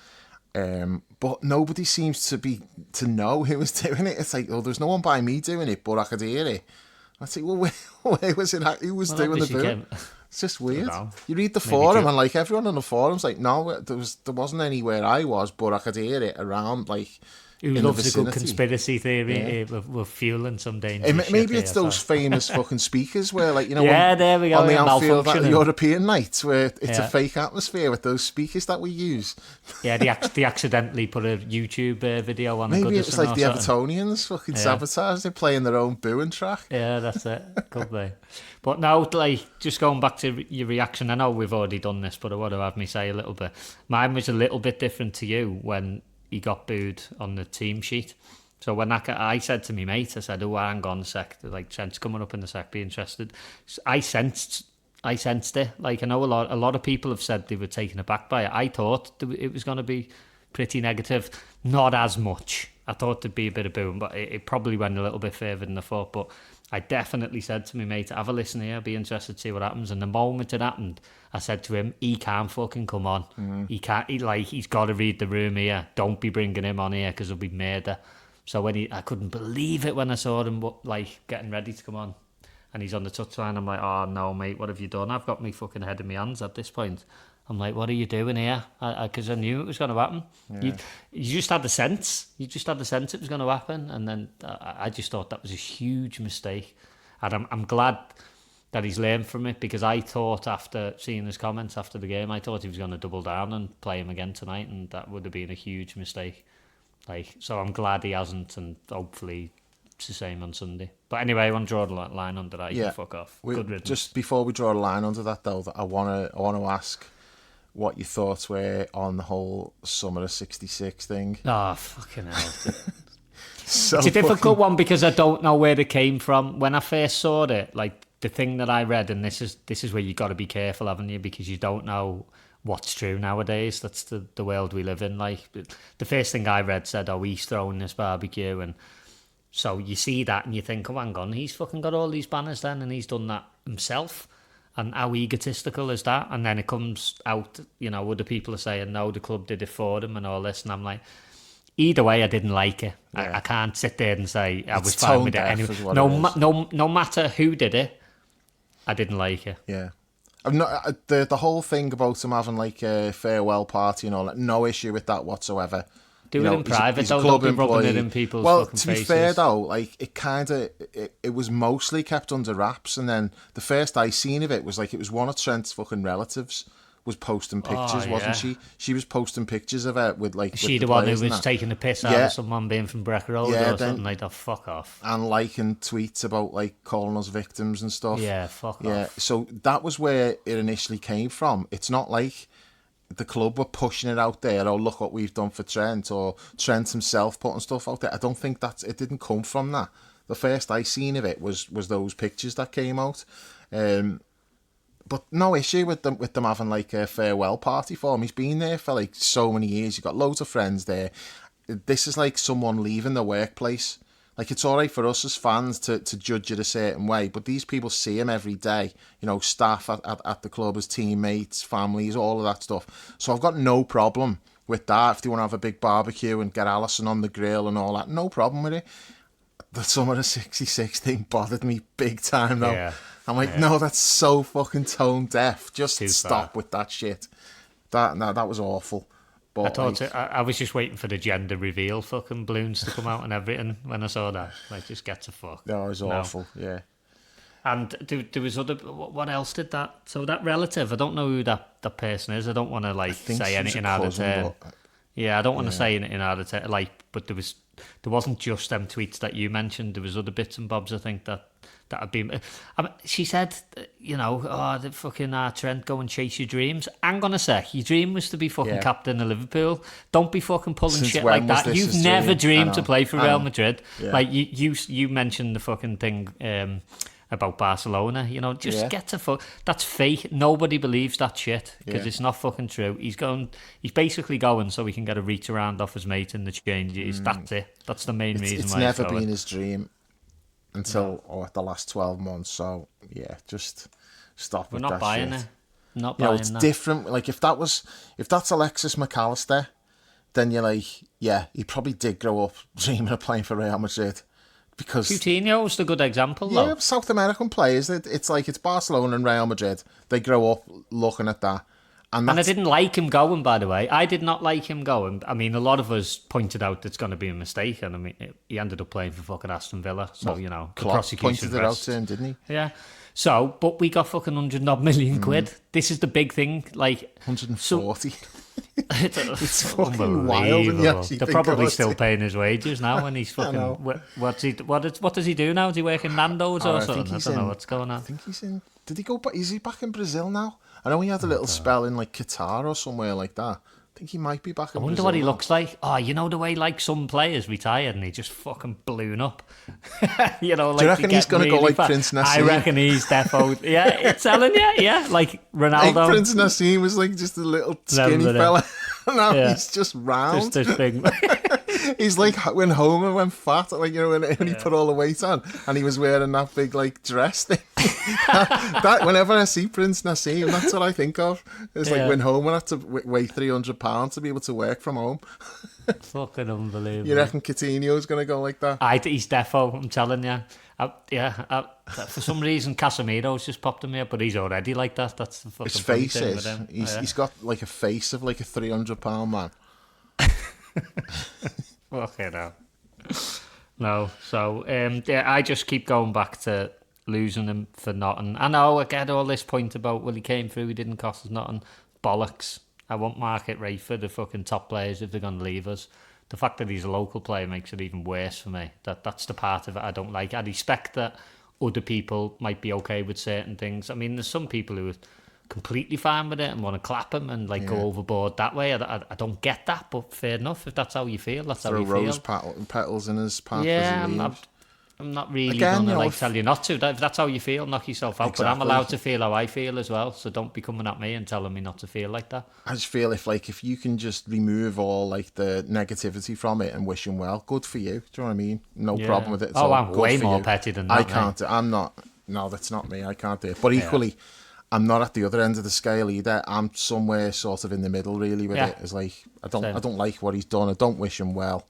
But nobody seems to know who was doing it. It's like, there's no one by me doing it, but I could hear it. I think, well, where was it? Who was doing the boo? It's just weird. You read the forum and, like, everyone on the forum's like, no, there wasn't anywhere I was, but I could hear it around, like, who loves a good conspiracy theory? We're fueling some dangerous maybe it's those famous fucking speakers where, like, there we go, on the Anfield European nights where it's a fake atmosphere with those speakers that we use. Yeah, they accidentally put a YouTube video on. Maybe it was like the Evertonians fucking sabotaged it, playing their own booing track. Yeah, that's it. Could be. But now, like, just going back to your reaction, I know we've already done this, but I want to have me say a little bit. Mine was a little bit different to you when he got booed on the team sheet. So when I said to me mate, I said, hang on a sec, like, Trent's coming up in a sec, be interested. I sensed it. Like, I know a lot of people have said they were taken aback by it. I thought it was going to be pretty negative, not as much. I thought there'd be a bit of booing, but it probably went a little bit further than I thought. But I definitely said to me mate, have a listen here, be interested to see what happens. And the moment it happened, I said to him, he can't fucking come on. He can't. He's got to read the room here. Don't be bringing him on here because there'll be murder. So I couldn't believe it when I saw him, like, getting ready to come on, and he's on the touchline. I'm like, oh no, mate, what have you done? I've got me fucking head in my hands at this point. I'm like, what are you doing here? Because I knew it was going to happen. Yeah. You just had the sense. You just had the sense it was going to happen, and then I just thought that was a huge mistake. And I'm glad that he's learned from it, because I thought, after seeing his comments after the game, I thought he was going to double down and play him again tonight, and that would have been a huge mistake. So I'm glad he hasn't, and hopefully it's the same on Sunday. But anyway, I want to draw the line under that. You can fuck off. Good riddance. Just before we draw the line under that, though, I want to ask what your thoughts were on the whole Summer of '66 thing. Oh, fucking hell. It's a difficult one because I don't know where it came from. When I first saw it, the thing that I read, and this is where you got to be careful, haven't you? Because you don't know what's true nowadays. That's the world we live in. The first thing I read said, "Oh, he's throwing this barbecue," and so you see that and you think, "Oh, hang on, he's fucking got all these banners then, and he's done that himself." And how egotistical is that? And then it comes out, other people are saying, "No, the club did it for him," and all this, and I'm like, either way, I didn't like it. Yeah. I can't sit there and say I was fine with it anyway. No matter who did it, I didn't like it. Yeah. I'm not the whole thing about him having a farewell party and all that. No issue with that whatsoever. Do it in private, though. Don't be rubbing it in people's fucking faces. Well, to be fair though, it was mostly kept under wraps, and then the first I seen of it was it was one of Trent's fucking relatives was posting pictures, wasn't she? She was posting pictures of it with She the one who was taking the piss out of someone being from Breck Road or something like that. Fuck off. And liking tweets about calling us victims and stuff. Yeah, fuck off. Yeah, so that was where it initially came from. It's not like the club were pushing it out there. Oh, look what we've done for Trent, or Trent himself putting stuff out there. I don't think it didn't come from that. The first I seen of it was those pictures that came out. But no issue with them having a farewell party for him. He's been there for so many years. You've got loads of friends there. This is someone leaving the workplace. It's all right for us as fans to judge it a certain way, but these people see him every day. Staff at the club, as teammates, families, all of that stuff. So I've got no problem with that. If they want to have a big barbecue and get Alison on the grill and all that, no problem with it. The Summer of '66 thing bothered me big time though. Yeah. I'm no, that's so fucking tone deaf. Just stop with that shit. That was awful. But I thought I was just waiting for the gender reveal fucking balloons to come out and everything when I saw that. Just get to fuck. No, it was awful. Yeah. And there was other. What else did that? So that relative, I don't know who that person is. I don't want to say anything out of turn. Yeah, I don't want to say anything out of turn. But there wasn't just them tweets that you mentioned. There was other bits and bobs. I think that had been. She said, the fucking Trent, go and chase your dreams. Hang on a sec. Your dream was to be fucking captain of Liverpool. Don't be fucking pulling shit like that. You've never dreamed to play for Real Madrid. Yeah. You mentioned the fucking thing about Barcelona. Get to fuck. That's fake. Nobody believes that shit because it's not fucking true. He's basically going so he can get a reach around off his mate in the changes. That's it. That's the main reason. It's why never been his dream until the last 12 months. So yeah, just stop with that shit. We're not buying it. Not buying it's different. If that's Alexis McAllister, then you're he probably did grow up dreaming of playing for Real Madrid. Because Coutinho's the good example, though. Yeah, South American players, it's Barcelona and Real Madrid. They grow up looking at that. And I didn't like him going, by the way. I did not like him going. I mean, a lot of us pointed out it's going to be a mistake, and I mean, he ended up playing for fucking Aston Villa. So, the prosecution pointed it out to him, didn't he? Yeah. So, but we got fucking 100 million quid. This is the big thing. 140. It's fucking wild. They're probably still paying his wages now, and he's fucking. What does he do now? Does he work in Nando's or something? I don't know what's going on. I think he's in. Did he go? Is he back in Brazil now? I know he had a little spell in Qatar or somewhere like that. I think he might be back in Brazil. I wonder what he looks like. Oh, the way some players retired and he just fucking blown up. Do you reckon he's going to go like Prince Nassim? I reckon he's defo. Yeah, it's telling you. Yeah, like Ronaldo. Prince Nassim was just a little skinny fella. Now he's just round. Just this big. He's like when Homer went fat, when he put all the weight on, and he was wearing that big dress thing. that whenever I see Prince Nassim, that's what I think of. It's when Homer had to weigh 300 pounds to be able to work from home. Fucking unbelievable. You reckon Coutinho's going to go like that? He's defo, I'm telling you. For some reason Casemiro's just popped in here, but he's already like that. That's the fucking his face thing is. With him. He's got a face of a 300-pound man. Okay, no. So I just keep going back to losing him for nothing. I know I get all this point about, well, he came through, he didn't cost us nothing. Bollocks. I want market rate for the fucking top players if they're going to leave us. The fact that he's a local player makes it even worse for me. That's the part of it I don't like. I respect that other people might be okay with certain things. I mean, there's some people who are completely fine with it and want to clap him and like go overboard that way. I don't get that, but fair enough. If that's how you feel, that's how you feel. Rose petals in his path yeah, as he leaves. I'm not really going to tell you not to. If that's how you feel, knock yourself out. Exactly. But I'm allowed to feel how I feel as well. So don't be coming at me and telling me not to feel like that. I just feel if you can just remove all like the negativity from it and wish him well, good for you. Do you know what I mean? No problem with it. I'm way more petty than that. I can't. I'm not. No, that's not me. I can't do it. But equally, I'm not at the other end of the scale either. I'm somewhere sort of in the middle really with it. It's like I don't like what he's done. I don't wish him well.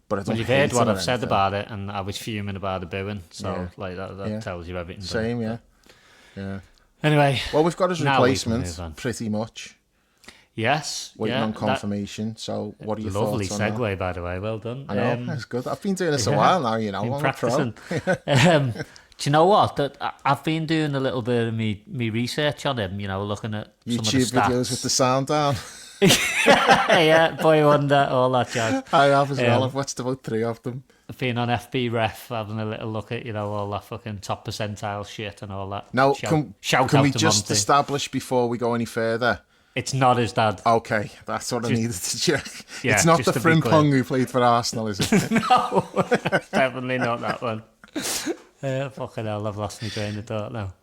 But you've heard what I've said about it, and I was fuming about the booing, so that tells you everything. Same, yeah. Anyway, well, we've got his replacement pretty much. Yes, waiting on confirmation. So, what are your lovely thoughts on segue, that? by the way. Well done. I know that's good. I've been doing this a while now. You know, I'm practicing. Do you know what? I've been doing a little bit of me research on him. You know, looking at YouTube some of the videos with the sound down. Yeah, Boy Wonder, all that jazz. I have as well. I've watched about 3 of them. I've been on FB Ref, having a little look at, all that fucking top percentile shit and all that. Now, can we just establish before we go any further? It's not his dad. Okay, that's what I needed to check. Yeah, it's not the Frimpong who played for Arsenal, is it? No, definitely not that one. Fucking hell, I've lost my train of thought now.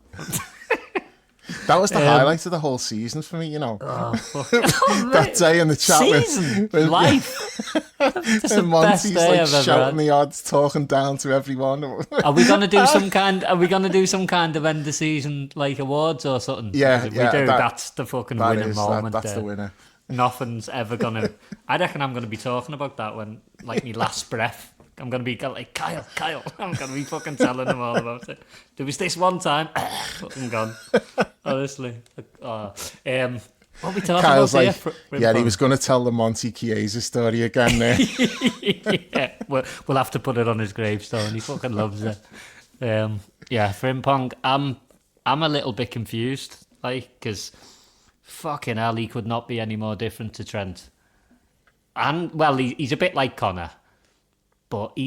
That was the highlight of the whole season for me, that day in the chat with life. And Monty's like shouting the odds, talking down to everyone. Are we gonna do some kind of end of season like awards or something? Yeah, if we do, that's the fucking winning moment. That's the winner. Nothing's ever gonna. I reckon I'm gonna be talking about that when, like, my last breath. I'm going to be like, Kyle. I'm going to be fucking telling them all about it. There was this one time. Fucking gone. Honestly. What are we talking Kyle's about like, he was going to tell the Monty Chiesa story again there. Yeah, we'll have to put it on his gravestone. He fucking loves it. Frimpong, I'm a little bit confused, like, because fucking hell, he could not be any more different to Trent. And, well, he's a bit like Connor. But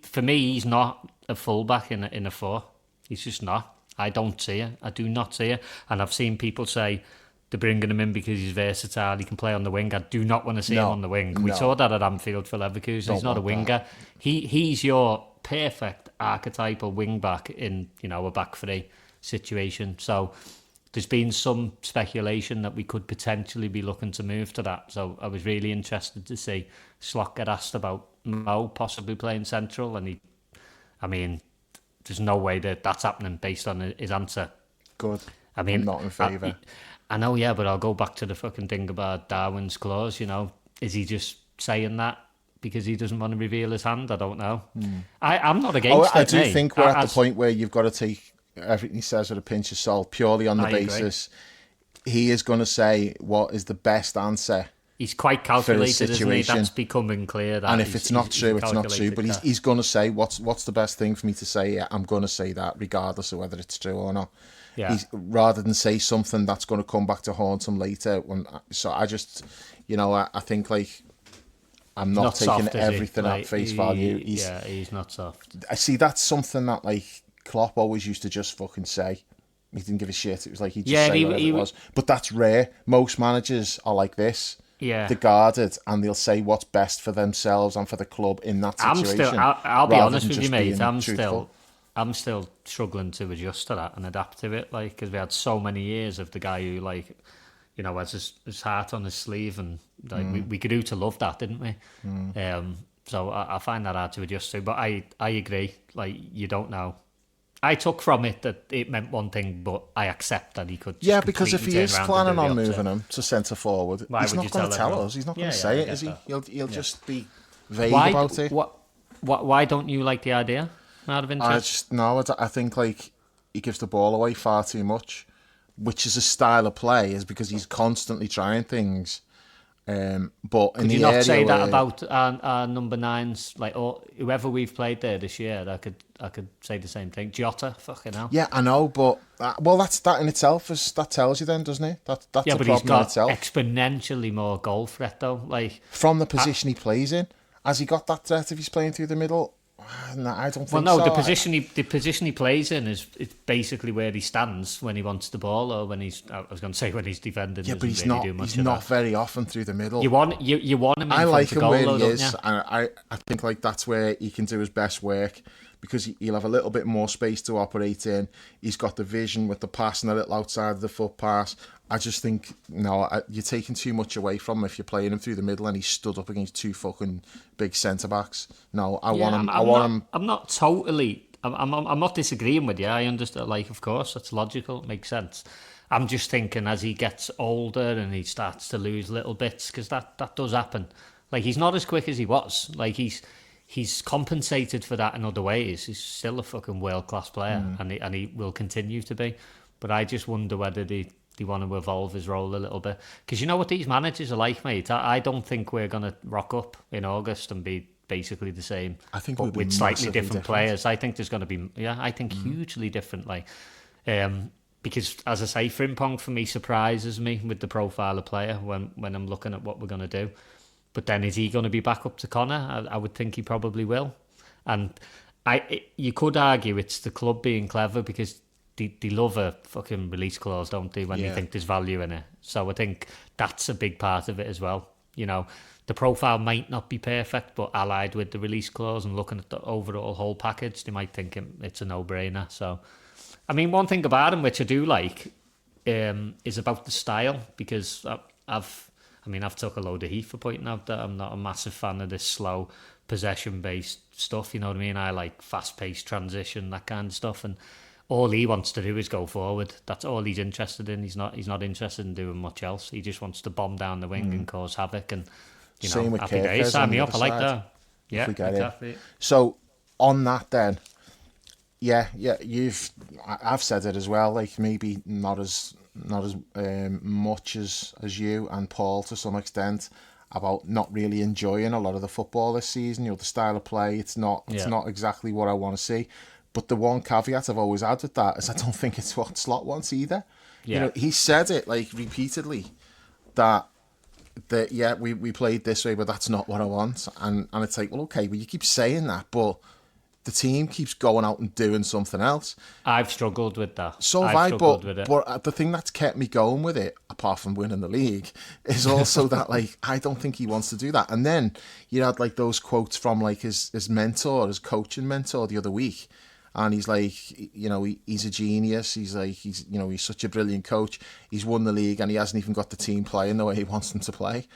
for me, he's not a fullback in a 4. He's just not. I don't see it. I do not see it. And I've seen people say they're bringing him in because he's versatile. He can play on the wing. I do not want to see him on the wing. We saw that at Anfield for Leverkusen. He's not a winger. He's your perfect archetypal wing back in a back 3 situation. So there's been some speculation that we could potentially be looking to move to that. So I was really interested to see Slot get asked about Mo possibly playing central, and there's no way that's happening based on his answer. Good. I'm not in favour. I know, yeah, but I'll go back to the fucking thing about Darwin's clause. Is he just saying that because he doesn't want to reveal his hand? I don't know. I'm not against it. I do think we're at the point where you've got to take everything he says with a pinch of salt, purely on the basis he is going to say what is the best answer. He's quite calculated, isn't he? That's becoming clear. And if it's not true, it's not true. But he's going to say, what's the best thing for me to say? Yeah, I'm going to say that, regardless of whether it's true or not. Yeah. Rather than say something that's going to come back to haunt him later. So I just, I think, like, I'm not taking everything at face value. He's not soft. I see that's something that, like, Klopp always used to just fucking say. He didn't give a shit. It was like he'd just say whatever it was. But that's rare. Most managers are like this. Yeah, they're guarded and they'll say what's best for themselves and for the club in that situation. I'll be honest with you, mate. I'm still struggling to adjust to that and adapt to it. Like, because we had so many years of the guy who, like, has his heart on his sleeve, and like we grew to love that, didn't we? So I find that hard to adjust to. But I agree. Like, you don't know. I took from it that it meant one thing, but I accept that he could. Yeah, because if he is planning on moving him to centre forward, he's not going to tell us. He's not going to say it, is he? He'll just be vague about it. Why don't you like the idea? Out of interest, I think, like, he gives the ball away far too much, which is a style of play, is because he's constantly trying things. But in Could the you not area say that where, about our number nines, like, or whoever we've played there this year? I could say the same thing. Jota, fucking hell. yeah, I know, but well, that in itself that tells you then, doesn't it? That's Yeah, a but he's problem in got itself. exponentially more goal threat though. Like, From the position he plays in, has he got that threat if he's playing through the middle? No, I don't well, think no, so. the position he plays in is basically where he stands when he wants the ball, or when he's. I was going to say when he's defending. Yeah, but Doesn't he's really not. do much He's of not that. very often through the middle. You want him in I front like of him goal, where though, he don't is, you? and I think like that's where he can do his best work because he'll have a little bit more space to operate in. He's got the vision with the passing a little outside of the foot pass. I just think you're taking too much away from him if you're playing him through the middle and he's stood up against two fucking big centre backs. No, I want him. I want him. I'm not totally. I'm not disagreeing with you. I understand. Like, of course, that's logical. It makes sense. I'm just thinking as he gets older and he starts to lose little bits, because that does happen. Like, he's not as quick as he was. Like, he's compensated for that in other ways. He's still a fucking world class player, and he will continue to be. But I just wonder whether they want to evolve his role a little bit, because you know what these managers are like, mate. I don't think we're gonna rock up in August and be basically the same. I think but we'll be with slightly massively different players. I think there's going to be I think hugely different. Like, because as I say, Frimpong for me surprises me with the profile of player when I'm looking at what we're going to do. But then is he going to be back up to Connor? I would think he probably will. And you could argue it's the club being clever, because they love a fucking release clause, don't they, when they think there's value in it. So I think that's a big part of it as well. You know, the profile might not be perfect, but allied with the release clause and looking at the overall whole package, they might think it's a no-brainer. So, I mean, one thing about him, which I do like, is about the style, because I've took a load of heat for pointing out that I'm not a massive fan of this slow possession-based stuff, you know what I mean? I like fast-paced transition, that kind of stuff, and all he wants to do is go forward. That's all he's interested in. He's not interested in doing much else. He just wants to bomb down the wing and cause havoc. And Same with happy Kirk days. on Sign the me up. other I like side, that. Yeah, exactly. So on that then, yeah, I've said it as well. Like, maybe not as much as you and Paul to some extent, about not really enjoying a lot of the football this season. You know, the style of play. It's not exactly what I want to see. But the one caveat I've always had with that is I don't think it's what Slot wants either. Yeah. You know, he said it like repeatedly that we played this way, but that's not what I want. And it's like, well, okay, you keep saying that, but the team keeps going out and doing something else. I've struggled with that. So have I, but the thing that's kept me going with it, apart from winning the league, is also that, like, I don't think he wants to do that. And then you had like those quotes from like his mentor, his coaching mentor the other week. And he's like, you know, he's a genius. He's like, he's such a brilliant coach. He's won the league and he hasn't even got the team playing the way he wants them to play.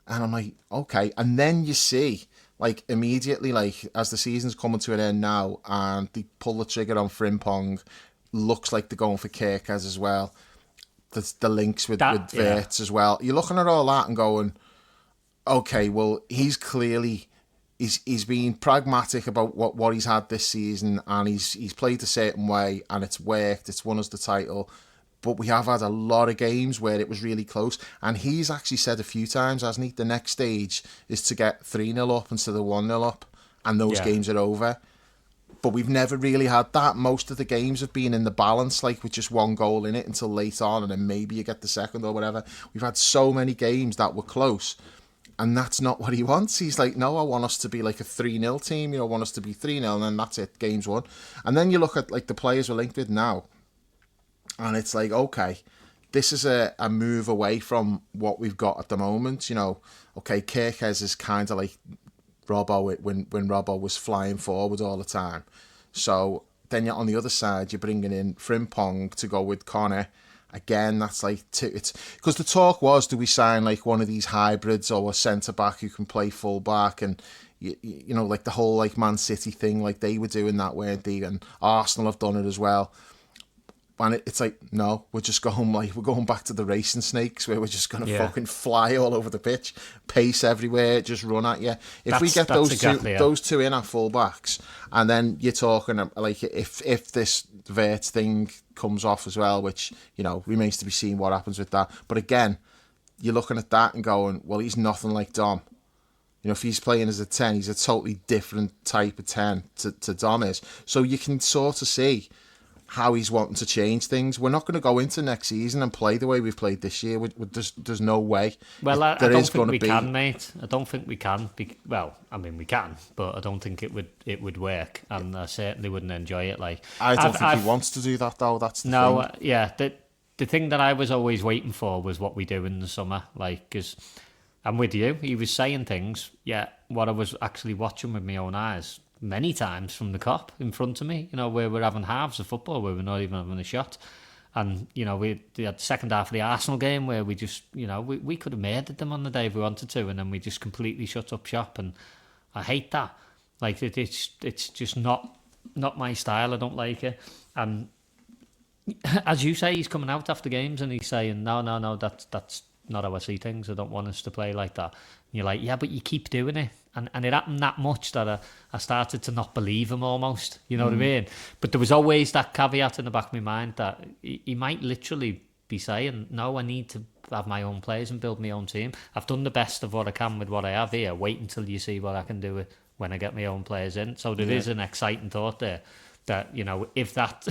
And I'm like, okay. And then you see, like, immediately, like, as the season's coming to an end now and they pull the trigger on Frimpong, looks like they're going for Kirkaz as well. The links with Wirtz as well. You're looking at all that and going, okay, well, he's clearly... He's been pragmatic about what he's had this season, and he's played a certain way, and it's worked. It's won us the title, but we have had a lot of games where it was really close. And he's actually said a few times, hasn't he? The next stage is to get 3-0 up instead of 1-0 up, and those games are over. But we've never really had that. Most of the games have been in the balance, like with just one goal in it until late on, and then maybe you get the second or whatever. We've had so many games that were close. And that's not what he wants. He's like, no, I want us to be like a 3-0 team. You know, I want us to be 3-0, and then that's it, game's won. And then you look at like the players we're linked with now, and it's like, okay, this is a move away from what we've got at the moment. You know, okay, Kirkez is kind of like Robbo when Robbo was flying forward all the time. So then you're on the other side, you're bringing in Frimpong to go with Connor. Again, that's like it's because the talk was, do we sign like one of these hybrids or a centre back who can play full back, and you know, like the whole like Man City thing, like they were doing that, weren't they? And Arsenal have done it as well. And it's like, no, we're going back to the racing snakes, where we're just going to fucking fly all over the pitch, pace everywhere, just run at you. If we get those two in our full backs, and then you're talking like if this Wirtz thing comes off as well, which, you know, remains to be seen what happens with that. But again, you're looking at that and going, well, he's nothing like Dom. You know, if he's playing as a 10, he's a totally different type of 10 to Dom is. So you can sort of see how he's wanting to change things. We're not going to go into next season and play the way we've played this year. There's no way. Well, I don't think we can, mate. I don't think we can. Well, I mean, we can, but I don't think it would work, and I certainly wouldn't enjoy it. Like, I don't think he wants to do that, though. That's the thing. Yeah. The thing that I was always waiting for was what we do in the summer. Like, because I'm with you. He was saying things. Yeah, what I was actually watching with my own eyes many times from the cop in front of me, you know, where we're having halves of football where we're not even having a shot. And, you know, we had the second half of the Arsenal game where we just, you know, we could have murdered them on the day if we wanted to, and then we just completely shut up shop. And I hate that. Like, it's just not my style. I don't like it. And as you say, he's coming out after games and he's saying, no, that's not how I see things. I don't want us to play like that. And you're like, yeah, but you keep doing it. And it happened that much that I started to not believe him almost. You know what I mean? But there was always that caveat in the back of my mind that he might literally be saying, no, I need to have my own players and build my own team. I've done the best of what I can with what I have here. Wait until you see what I can do when I get my own players in. So there is an exciting thought there that, you know, if that...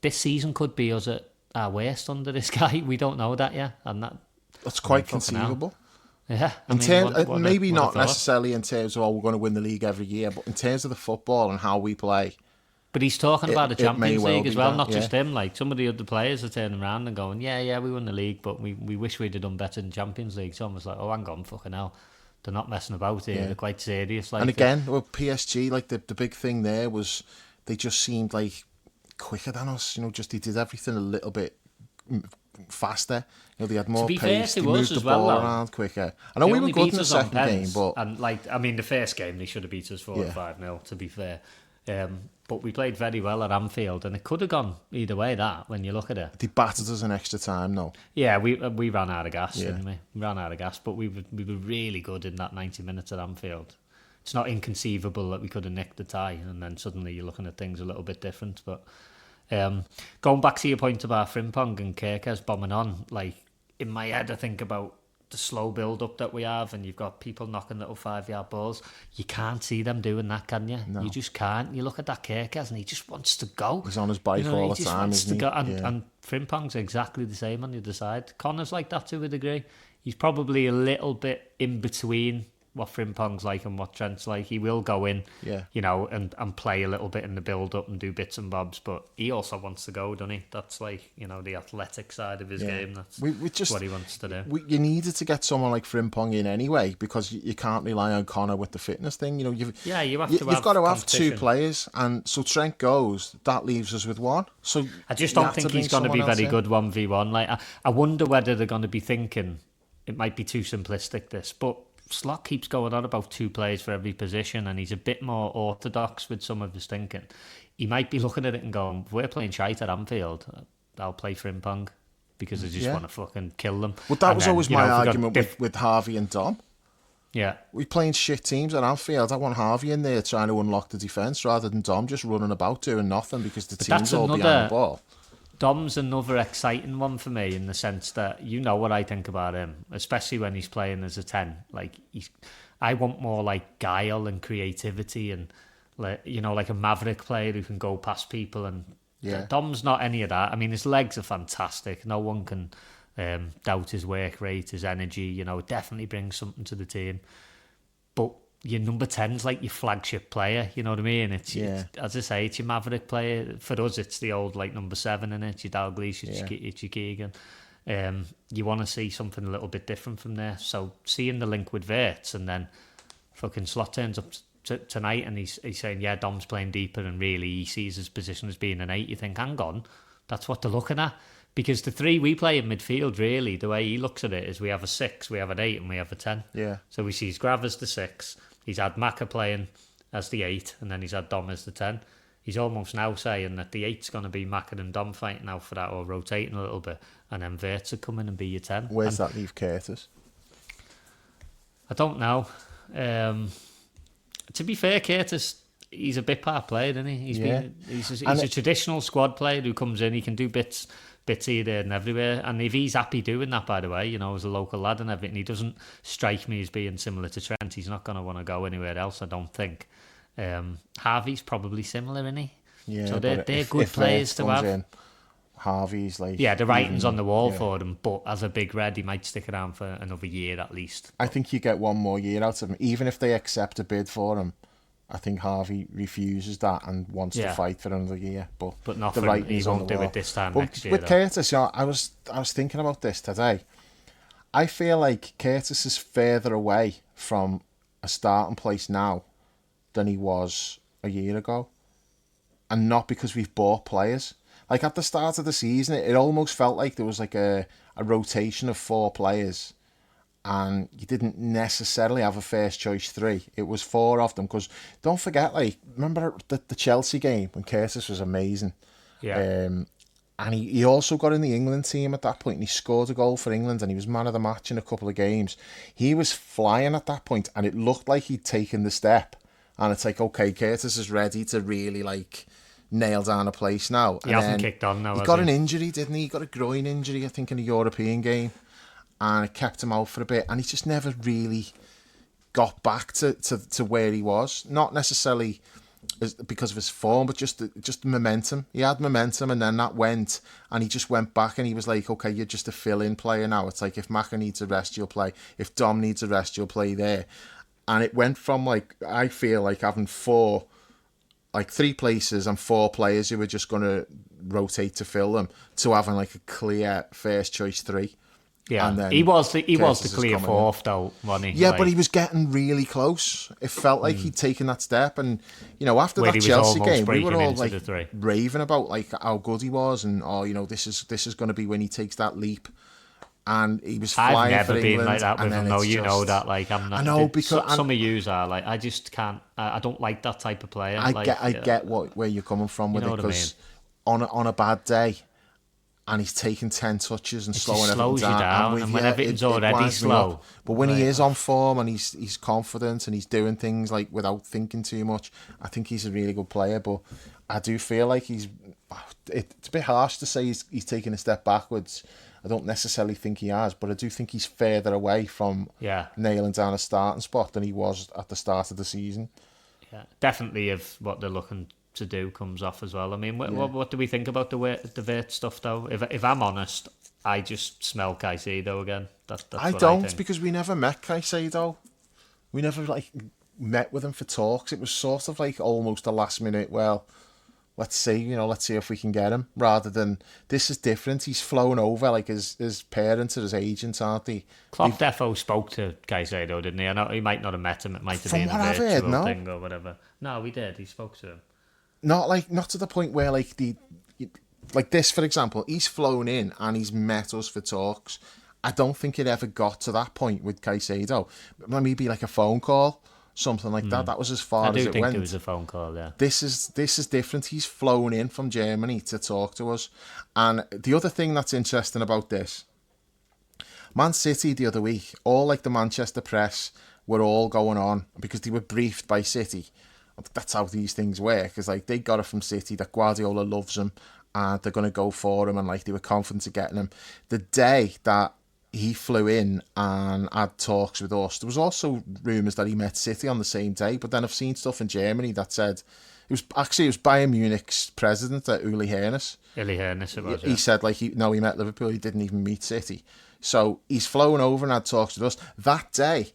this season could be us at our worst under this guy. We don't know that yet. And that's quite conceivable. Yeah, maybe not necessarily in terms of, we're going to win the league every year, but in terms of the football and how we play. But he's talking about the Champions League as well, not that, just him. Like, some of the other players are turning around and going, yeah, we won the league, but we wish we'd have done better in Champions League. So I was like, oh, hang on, fucking hell. They're not messing about here. They're quite serious. Like, and again, with PSG, like the big thing there was they just seemed like quicker than us. You know, just they did everything a little bit faster. You know, they had more pace. They moved the ball around quicker. I know we were good in the second game, but the first game they should have beat us 4-5-0. To be fair, but we played very well at Anfield, and it could have gone either way. That when you look at it, they battered us in extra time. No, yeah, we ran out of gas. Didn't we? We ran out of gas, but we were really good in that 90 minutes at Anfield. It's not inconceivable that we could have nicked the tie, and then suddenly you're looking at things a little bit different, but. Going back to your point about Frimpong and Kerkez bombing on, like, in my head I think about the slow build-up that we have, and you've got people knocking little 5-yard balls. You can't see them doing that, can you? No. You just can't. You look at that Kerkez and he just wants to go. He's on his bike all the time, isn't he? And Frimpong's exactly the same on the other side. Connor's like that to a degree. He's probably a little bit in between what Frimpong's like and what Trent's like. He will go in, you know, and play a little bit in the build-up and do bits and bobs, but he also wants to go, doesn't he? That's like, you know, the athletic side of his game. That's what he wants to do. You needed to get someone like Frimpong in anyway, because you can't rely on Connor with the fitness thing. You know, you've got to have two players, and so Trent goes, that leaves us with one. So I just don't think he's going to be very good 1v1. Like, I wonder whether they're going to be thinking, it might be too simplistic, this, but Slot keeps going on about two players for every position, and he's a bit more orthodox with some of his thinking. He might be looking at it and going, if we're playing shite at Anfield, I'll play Frimpong because I just want to fucking kill them. Well, that was always my argument with Harvey and Dom. Yeah. We're playing shit teams at Anfield. I want Harvey in there trying to unlock the defence rather than Dom just running about doing nothing because the team's all behind the ball. Dom's another exciting one for me in the sense that, you know what I think about him, especially when he's playing as a 10. Like, I want more like guile and creativity and, you know, like a maverick player who can go past people. And Dom's not any of that. I mean, his legs are fantastic. No one can doubt his work rate, his energy. You know, it definitely brings something to the team. But your number 10's like your flagship player, you know what I mean? It's as I say, it's your maverick player. For us, it's the old like number 7 in it. It's your Dalglish, it's your Keegan. You want to see something a little bit different from there. So seeing the link with Wirtz, and then fucking Slot turns up tonight and he's saying, yeah, Dom's playing deeper, and really he sees his position as being an 8. You think, hang on, that's what they're looking at. Because the 3 we play in midfield, really, the way he looks at it is we have a 6, we have an 8, and we have a 10. Yeah. So he sees Grav as the 6. He's had Maka playing as the 8, and then he's had Dom as the 10. He's almost now saying that the 8's going to be Maka and Dom fighting out for that, or rotating a little bit, and then Wirtz will come in and be your 10. Where's that leave Curtis? I don't know. To be fair, Curtis, he's a bit part player, isn't he? He's a traditional squad player who comes in, he can do bits bits here, there and everywhere. And if he's happy doing that, by the way, you know, as a local lad and everything, he doesn't strike me as being similar to Trent. He's not going to want to go anywhere else, I don't think. Harvey's probably similar, isn't he? Yeah, so they're if good players to have. In, Harvey's like... Yeah, the writing's on the wall for him, but as a big red, he might stick around for another year at least. I think you get one more year out of him. Even if they accept a bid for him, I think Harvey refuses that and wants to fight for another year. But not the for him, he won't on the do wall. it this time but next year. With Curtis, you know, I was thinking about this today. I feel like Curtis is further away from a starting place now than he was a year ago. And not because we've bought players. Like at the start of the season, it almost felt like there was like a rotation of 4 players and you didn't necessarily have a first choice 3. It was 4 of them because don't forget, like, remember the Chelsea game when Curtis was amazing? Yeah. And he also got in the England team at that point and he scored a goal for England and he was man of the match in a couple of games. He was flying at that point and it looked like he'd taken the step. And it's like, okay, Curtis is ready to really like nail down a place now. He hasn't kicked on now. He got an injury, didn't he? He got a groin injury, I think, in a European game. And it kept him out for a bit. And he just never really got back to where he was. Not necessarily because of his form, but just momentum. He had momentum and then that went. And he just went back and he was like, okay, you're just a fill-in player now. It's like if Maka needs a rest, you'll play. If Dom needs a rest, you'll play there. And it went from, like, I feel like having 3 places and 4 players who were just going to rotate to fill them to having like a clear first choice 3. Yeah, and then he was the clear 4th though, wasn't he? Yeah, but he was getting really close. It felt like he'd taken that step, and you know, after that Chelsea game, we were all like raving about like how good he was, and you know, this is going to be when he takes that leap. And he was flying I've for never England, been like that with him. No, you know that. Like I'm not. I know because some of yous are like. I just can't. I don't like that type of player. I get where you're coming from with it because on a bad day, and he's taking 10 touches and slowing everything down. And when everything's already slow. But when he is on form and he's confident and he's doing things like without thinking too much, I think he's a really good player. But I do feel like it's a bit harsh to say he's taking a step backwards. I don't necessarily think he has, but I do think he's further away from nailing down a starting spot than he was at the start of the season. Yeah, definitely if what they're looking to do comes off as well. I mean, what do we think about the Vert stuff though? If I'm honest, I just smell Caicedo again. That's I don't, because we never met Caicedo. We never like met with him for talks. It was sort of like almost a last minute, well, let's see if we can get him, rather than this is different. He's flown over, like his parents or his agents, aren't they? Klopp defo spoke to Caicedo, didn't he? I know he might not have met him. It might have been a virtual thing or whatever. No, he did. He spoke to him. Not to the point where like like this, for example, he's flown in and he's met us for talks. I don't think it ever got to that point with Caicedo. Maybe like a phone call. Something like that. That was as far as it went. I do think there was a phone call, yeah. This is different. He's flown in from Germany to talk to us. And the other thing that's interesting about this, Man City the other week, all like the Manchester press were all going on because they were briefed by City. That's how these things work. Because like they got it from City that Guardiola loves him and they're going to go for him, and like they were confident of getting him. The day that he flew in and had talks with us, there was also rumours that he met City on the same day, but then I've seen stuff in Germany that said it was Bayern Munich's president, Uli Hoeneß. He said like he met Liverpool, he didn't even meet City. So he's flown over and had talks with us. That day,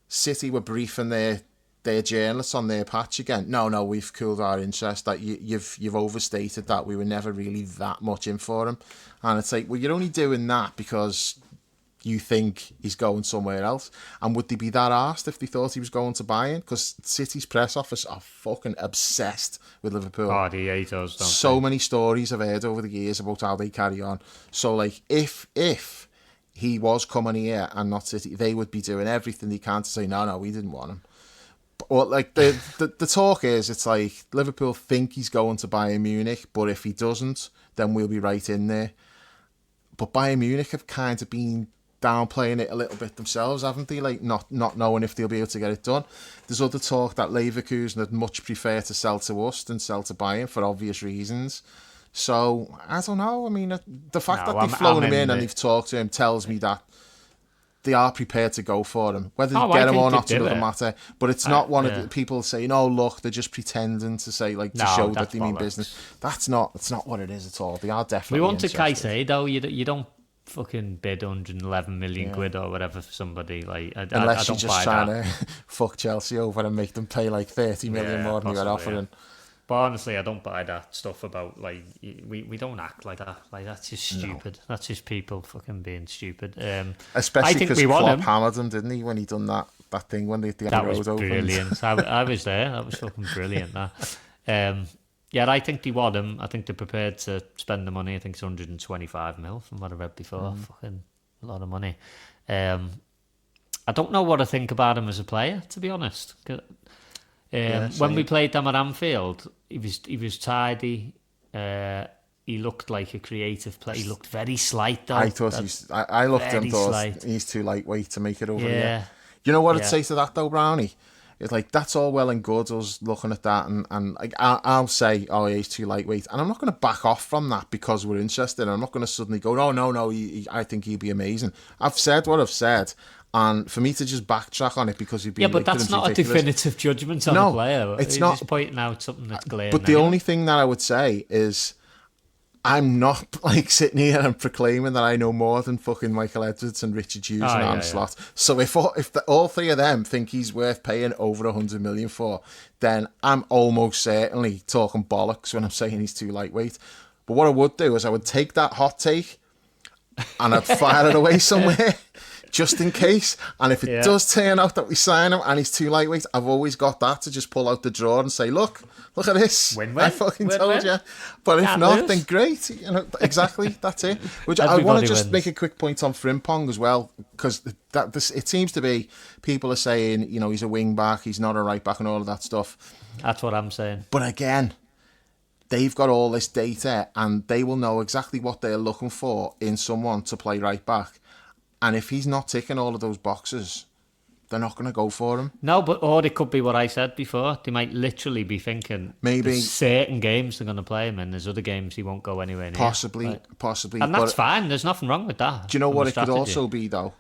City were briefing their journalists on their patch again. No, we've cooled our interest. That you've overstated that. We were never really that much in for him. And it's like, well, you're only doing that because you think he's going somewhere else. And would they be that arsed if they thought he was going to Bayern? Because City's press office are fucking obsessed with Liverpool. Oh, they hate us, don't so many stories I've heard over the years about how they carry on. So, like, if he was coming here and not City, they would be doing everything they can to say, no, we didn't want him. But, like, the talk is, it's like, Liverpool think he's going to Bayern Munich, but if he doesn't, then we'll be right in there. But Bayern Munich have kind of been downplaying it a little bit themselves, haven't they? Like not knowing if they'll be able to get it done. There's other talk that Leverkusen would much prefer to sell to us than sell to Bayern for obvious reasons. So, I don't know. I mean, the fact No, that they've flown him in and they've talked to him tells me that they are prepared to go for him. Whether they get him or not is another matter. But it's not one of the people saying, "Oh, look, they're just pretending to say to show that they mean business." That's not what it is at all. They are definitely. We wanted Caicedo. You don't fucking bid 111 million quid or whatever for somebody. Unless you're just trying to fuck Chelsea over and make them pay 30 million more than you were offering. But honestly, I don't buy that stuff about we don't act like that. That's just stupid. No. That's just people fucking being stupid. Especially because Klopp hammered him, didn't he, when he done that thing when the road opened. Brilliant. I was there. That was fucking brilliant. That. I think they want him. I think they're prepared to spend the money. I think it's 125 mil from what I read before. Fucking a lot of money. I don't know what I think about him as a player, to be honest. When we played them at Anfield, he was tidy. He looked like a creative player. He looked very slight though. I thought I looked at him thought he's too lightweight to make it over here. You know what I'd say to that though, Brownie? It's that's all well and good us looking at that and I'll say, oh, he's too lightweight, and I'm not going to back off from that because we're interested. I'm not going to suddenly go, no, I think he'd be amazing. I've said what I've said. And for me to just backtrack on it because you'd be but that's not ridiculous. A definitive judgment on a player. It's not. Just pointing out something that's glaring. But the only thing that I would say is I'm not sitting here and proclaiming that I know more than fucking Michael Edwards and Richard Hughes and Arne Slot. So if all three of them think he's worth paying over 100 million for, then I'm almost certainly talking bollocks when I'm saying he's too lightweight. But what I would do is I would take that hot take and I'd fire it away somewhere. Just in case, and if it does turn out that we sign him and he's too lightweight, I've always got that to just pull out the drawer and say, look at this. Win-win. I fucking told you. But if not, then great. Exactly, that's it. I want to just make a quick point on Frimpong as well, because it seems to be people are saying, he's a wing back, he's not a right back, and all of that stuff. That's what I'm saying. But again, they've got all this data, and they will know exactly what they're looking for in someone to play right back. And if he's not ticking all of those boxes, they're not going to go for him. No, or it could be what I said before. They might literally be thinking maybe certain games they're going to play him and there's other games he won't go anywhere near. Possibly. And that's fine. There's nothing wrong with that. Do you know what it could also be, though?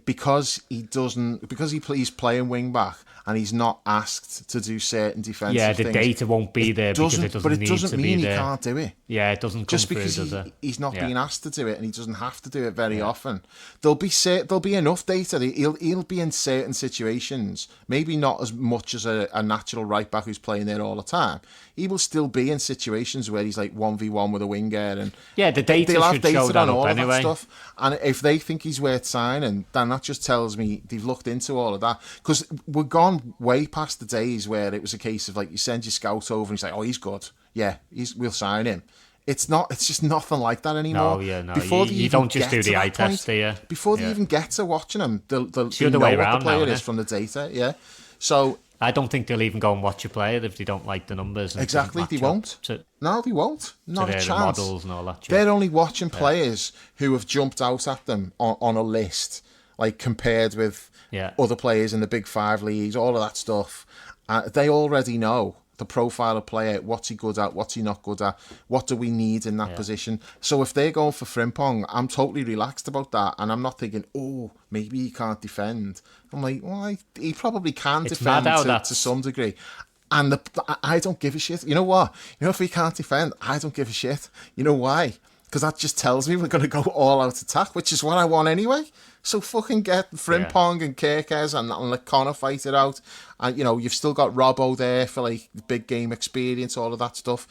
Because he's playing wing back and he's not asked to do certain defensive things. Yeah, the data won't be there because it doesn't need to be there. But it doesn't mean he can't do it. Yeah, it doesn't come just because he's not being asked to do it and he doesn't have to do it very often. There'll be enough data. He'll be in certain situations, maybe not as much as a natural right back who's playing there all the time. He will still be in situations where he's 1v1 with a winger, and the data they'll have should data show that on all anyway. of that stuff. And if they think he's worth signing, then that just tells me they've looked into all of that. Because we're gone way past the days where it was a case of you send your scout over and you say, oh, he's good, we'll sign him. It's just nothing like that anymore. No. Before you don't just do the eye test, do you? Before they even get to watching him, they'll know what the player is from the data. Yeah. So I don't think they'll even go and watch a player if they don't like the numbers. Exactly, they won't. No, they won't. Not a chance. Models and all that. They're only watching players who have jumped out at them on a list, compared with other players in the Big Five leagues, all of that stuff. They already know the profile of player, what's he good at, what's he not good at, what do we need in that position. So if they're going for Frimpong, I'm totally relaxed about that, and I'm not thinking, oh, maybe he can't defend. I'm like, well, he probably can defend to some degree. And I don't give a shit. You know what? If he can't defend, I don't give a shit. You know why? Because that just tells me we're going to go all out attack, which is what I want anyway. So fucking get Frimpong and Kirkes and let Connor fight it out. And, you've still got Robbo there for, big game experience, all of that stuff.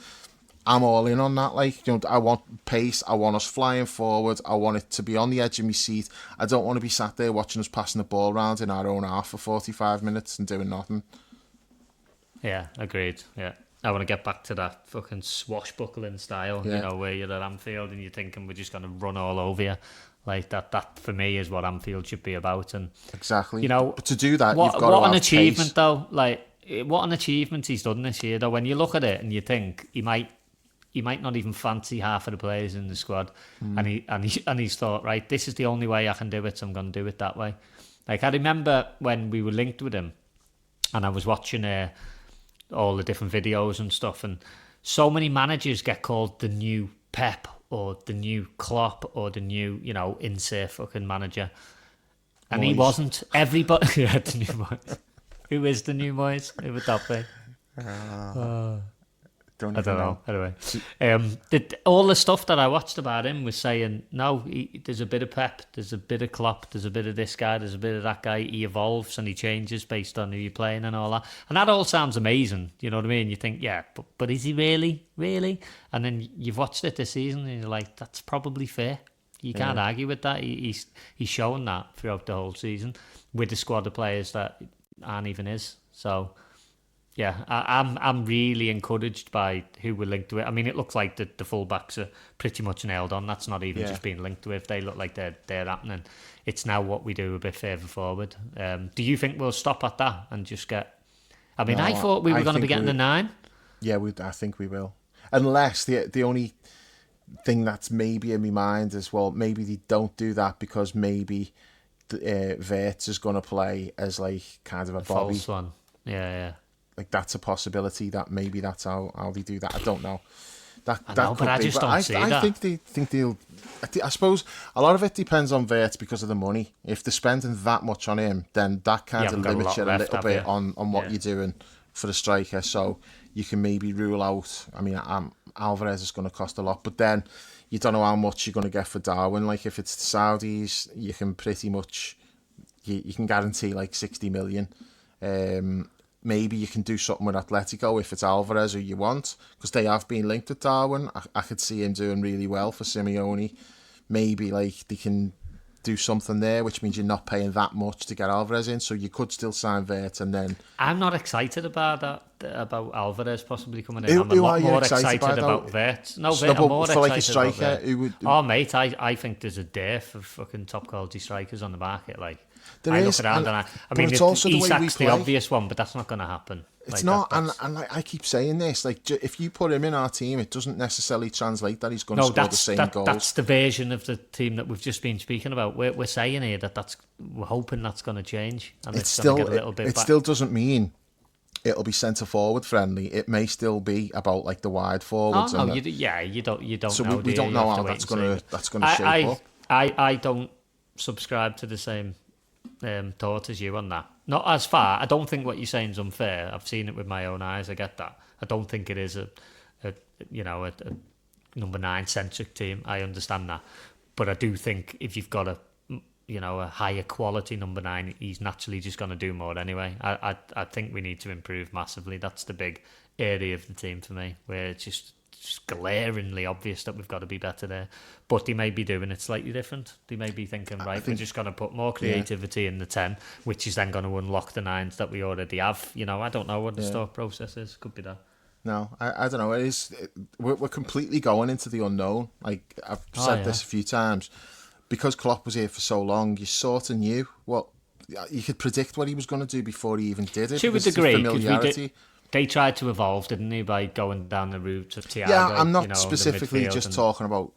I'm all in on that. I want pace. I want us flying forward. I want it to be on the edge of my seat. I don't want to be sat there watching us passing the ball around in our own half for 45 minutes and doing nothing. Yeah, agreed. Yeah. I want to get back to that fucking swashbuckling style, where you're at Anfield and you're thinking we're just going to run all over you. That for me is what Anfield should be about. And exactly. But to do that, you've got to have what an achievement, pace. Though. What an achievement he's done this year, though. When you look at it and you think he might not even fancy half of the players in the squad, and he's thought, right, this is the only way I can do it, so I'm going to do it that way. I remember when we were linked with him, and I was watching all the different videos and stuff, and so many managers get called the new Pep or the new Klopp or the new, insert fucking manager. And he wasn't. Everybody... Yeah, the new Moyes. Who is the new Moyes? Who would that be? I don't know. Anyway, all the stuff that I watched about him was saying, no, there's a bit of Pep, there's a bit of Klopp, there's a bit of this guy, there's a bit of that guy. He evolves and he changes based on who you're playing and all that. And that all sounds amazing. You know what I mean? You think, yeah, but is he really? Really? And then you've watched it this season and you're like, that's probably fair. You can't argue with that. He's shown that throughout the whole season with the squad of players that aren't even his. So... yeah, I'm really encouraged by who we're linked to it. I mean, it looks like the fullbacks are pretty much nailed on. That's not even just being linked to it. They look like they're happening. It's now what we do a bit further forward. Do you think we'll stop at that and just get... I mean, I thought we were going to be getting a 9. Yeah, I think we will. Unless the only thing that's maybe in my mind is, well, maybe they don't do that because maybe Wirtz is going to play as like kind of a Bobby. False one. Yeah. Like that's a possibility that maybe that's how they do that. I don't know. But I just don't see that. I think they'll. I suppose a lot of it depends on Wirtz because of the money. If they're spending that much on him, then that kind of limits you a little bit on what you're doing for the striker. So you can maybe rule out. I mean, Alvarez is going to cost a lot, but then you don't know how much you're going to get for Darwin. Like if it's the Saudis, you can pretty much you can guarantee like 60 million. Maybe you can do something with Atletico if it's Alvarez who you want, because they have been linked with Darwin. I could see him doing really well for Simeone. Maybe like they can do something there, which means you're not paying that much to get Alvarez in, so you could still sign Wirtz and then... I'm not excited about that, about Alvarez possibly coming in. I'm a lot more excited about Wirtz. No, I'm more excited like a striker Oh, mate, I think there's a dearth of fucking top quality strikers on the market, like... I look around and I mean, it's also Isak's the obvious one, but that's not going to happen. It's not, and I keep saying this, like, if you put him in our team, it doesn't necessarily translate that he's going to score the same goals. That's the version of the team that we've just been speaking about. We're saying here we're hoping that's going to change, and it's still going to get a little bit back. Still doesn't mean it'll be centre forward friendly. It may still be about like the wide forwards. Oh no, you don't. So know, we don't know how that's going to shape up. I don't subscribe to the same thought as you on that. Not as far. I don't think what you're saying is unfair. I've seen it with my own eyes. I get that. I don't think it is a number 9 centric team. I understand that, but I do think if you've got a higher quality number 9, he's naturally just going to do more anyway. I think we need to improve massively. That's the big area of the team for me, where it's just glaringly obvious that we've got to be better there. But they may be doing it slightly different. They may be thinking, we're just going to put more creativity in the 10, which is then going to unlock the 9s that we already have. I don't know what the thought process is. Could be that. No, I don't know. It is. We're completely going into the unknown. Like I've said this a few times. Because Klopp was here for so long, you sort of knew you could predict what he was going to do before he even did it. To a degree, familiarity. They tried to evolve, didn't they, by going down the route of Thiago? Yeah, I'm not specifically just talking about,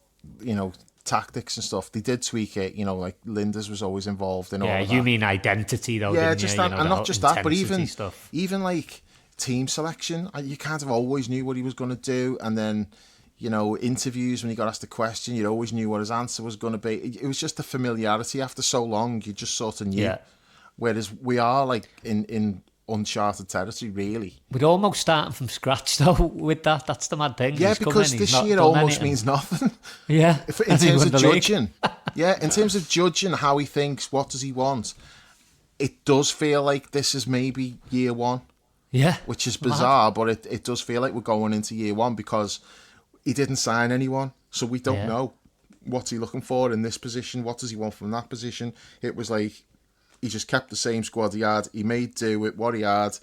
tactics and stuff. They did tweak it, like Lindes was always involved in all of that. Yeah, you mean identity, though, yeah, didn't just you? that, and not just that, but stuff. even like team selection, you kind of always knew what he was going to do, and then, interviews, when he got asked a question, you always knew what his answer was going to be. It was just the familiarity after so long, you just sort of knew. Yeah. Whereas we are like in uncharted territory, really. We're almost starting from scratch, though, with that. That's the mad thing. Yeah, because this year almost means nothing. Yeah. In terms of judging. In terms of judging how he thinks, what does he want, it does feel like this is maybe year 1. Yeah. Which is bizarre, but it does feel like we're going into year 1 because he didn't sign anyone, so we don't know what's he looking for in this position, what does he want from that position. It was like he just kept the same squad he had. He made do with what he had,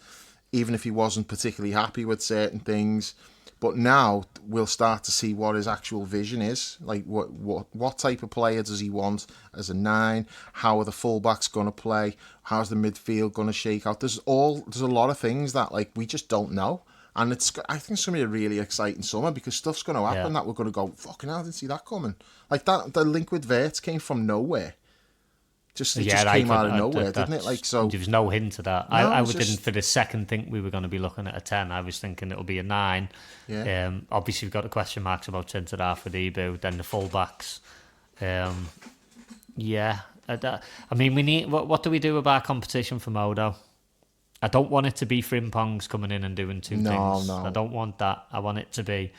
even if he wasn't particularly happy with certain things. But now we'll start to see what his actual vision is. Like what type of player does he want as a 9? How are the fullbacks going to play? How's the midfield going to shake out? There's a lot of things that like we just don't know. And I think it's going to be a really exciting summer because stuff's going to happen that we're going to go, fucking hell, I didn't see that coming. Like that, the link with Wirtz came from nowhere. Just came out of nowhere, didn't it? Like, so there was no hint of that. No, I just... didn't for the second think we were going to be looking at a 10. I was thinking it'll be a 9. Yeah. Obviously, we've got the question marks about centre half with Ibu, then the fullbacks. Yeah. I mean, we need. What do we do about competition for Modo? I don't want it to be Frimpong's coming in and doing two things. No. I don't want that. I want it to be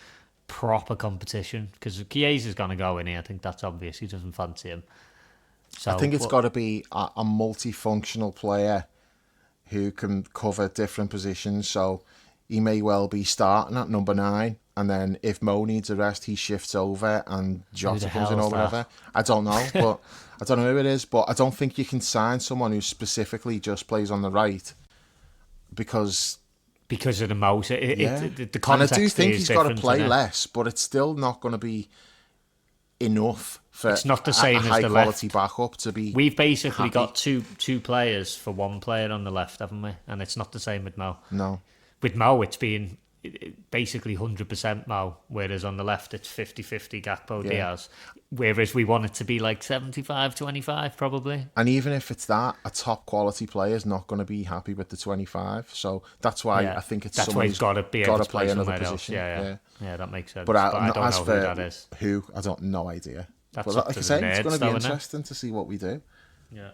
proper competition, because Chiesa's going to go in here. I think that's obvious. He doesn't fancy him. So, I think it's got to be a multifunctional player who can cover different positions. So he may well be starting at number 9, and then if Mo needs a rest, he shifts over and Jota comes in or whatever. I don't know, but I don't know who it is. But I don't think you can sign someone who specifically just plays on the right because of the Mo. The context, and I do think he's got to play it? less, but it's still not going to be enough for it's not the same a as high the quality left. backup to be. We've basically happy. got two players for one player on the left, haven't we? And it's not the same with Mo. No. With Mo, it's been basically 100% Mo, whereas on the left it's 50-50 Gakpo Diaz. Whereas we want it to be like 75-25 probably. And even if it's that, a top quality player is not going to be happy with the 25. So that's why I think it's someone who's got to play another position. Yeah, that makes sense. But I don't know who that is. I don't know idea. That's but like I say, it's going to be interesting to see what we do. Yeah.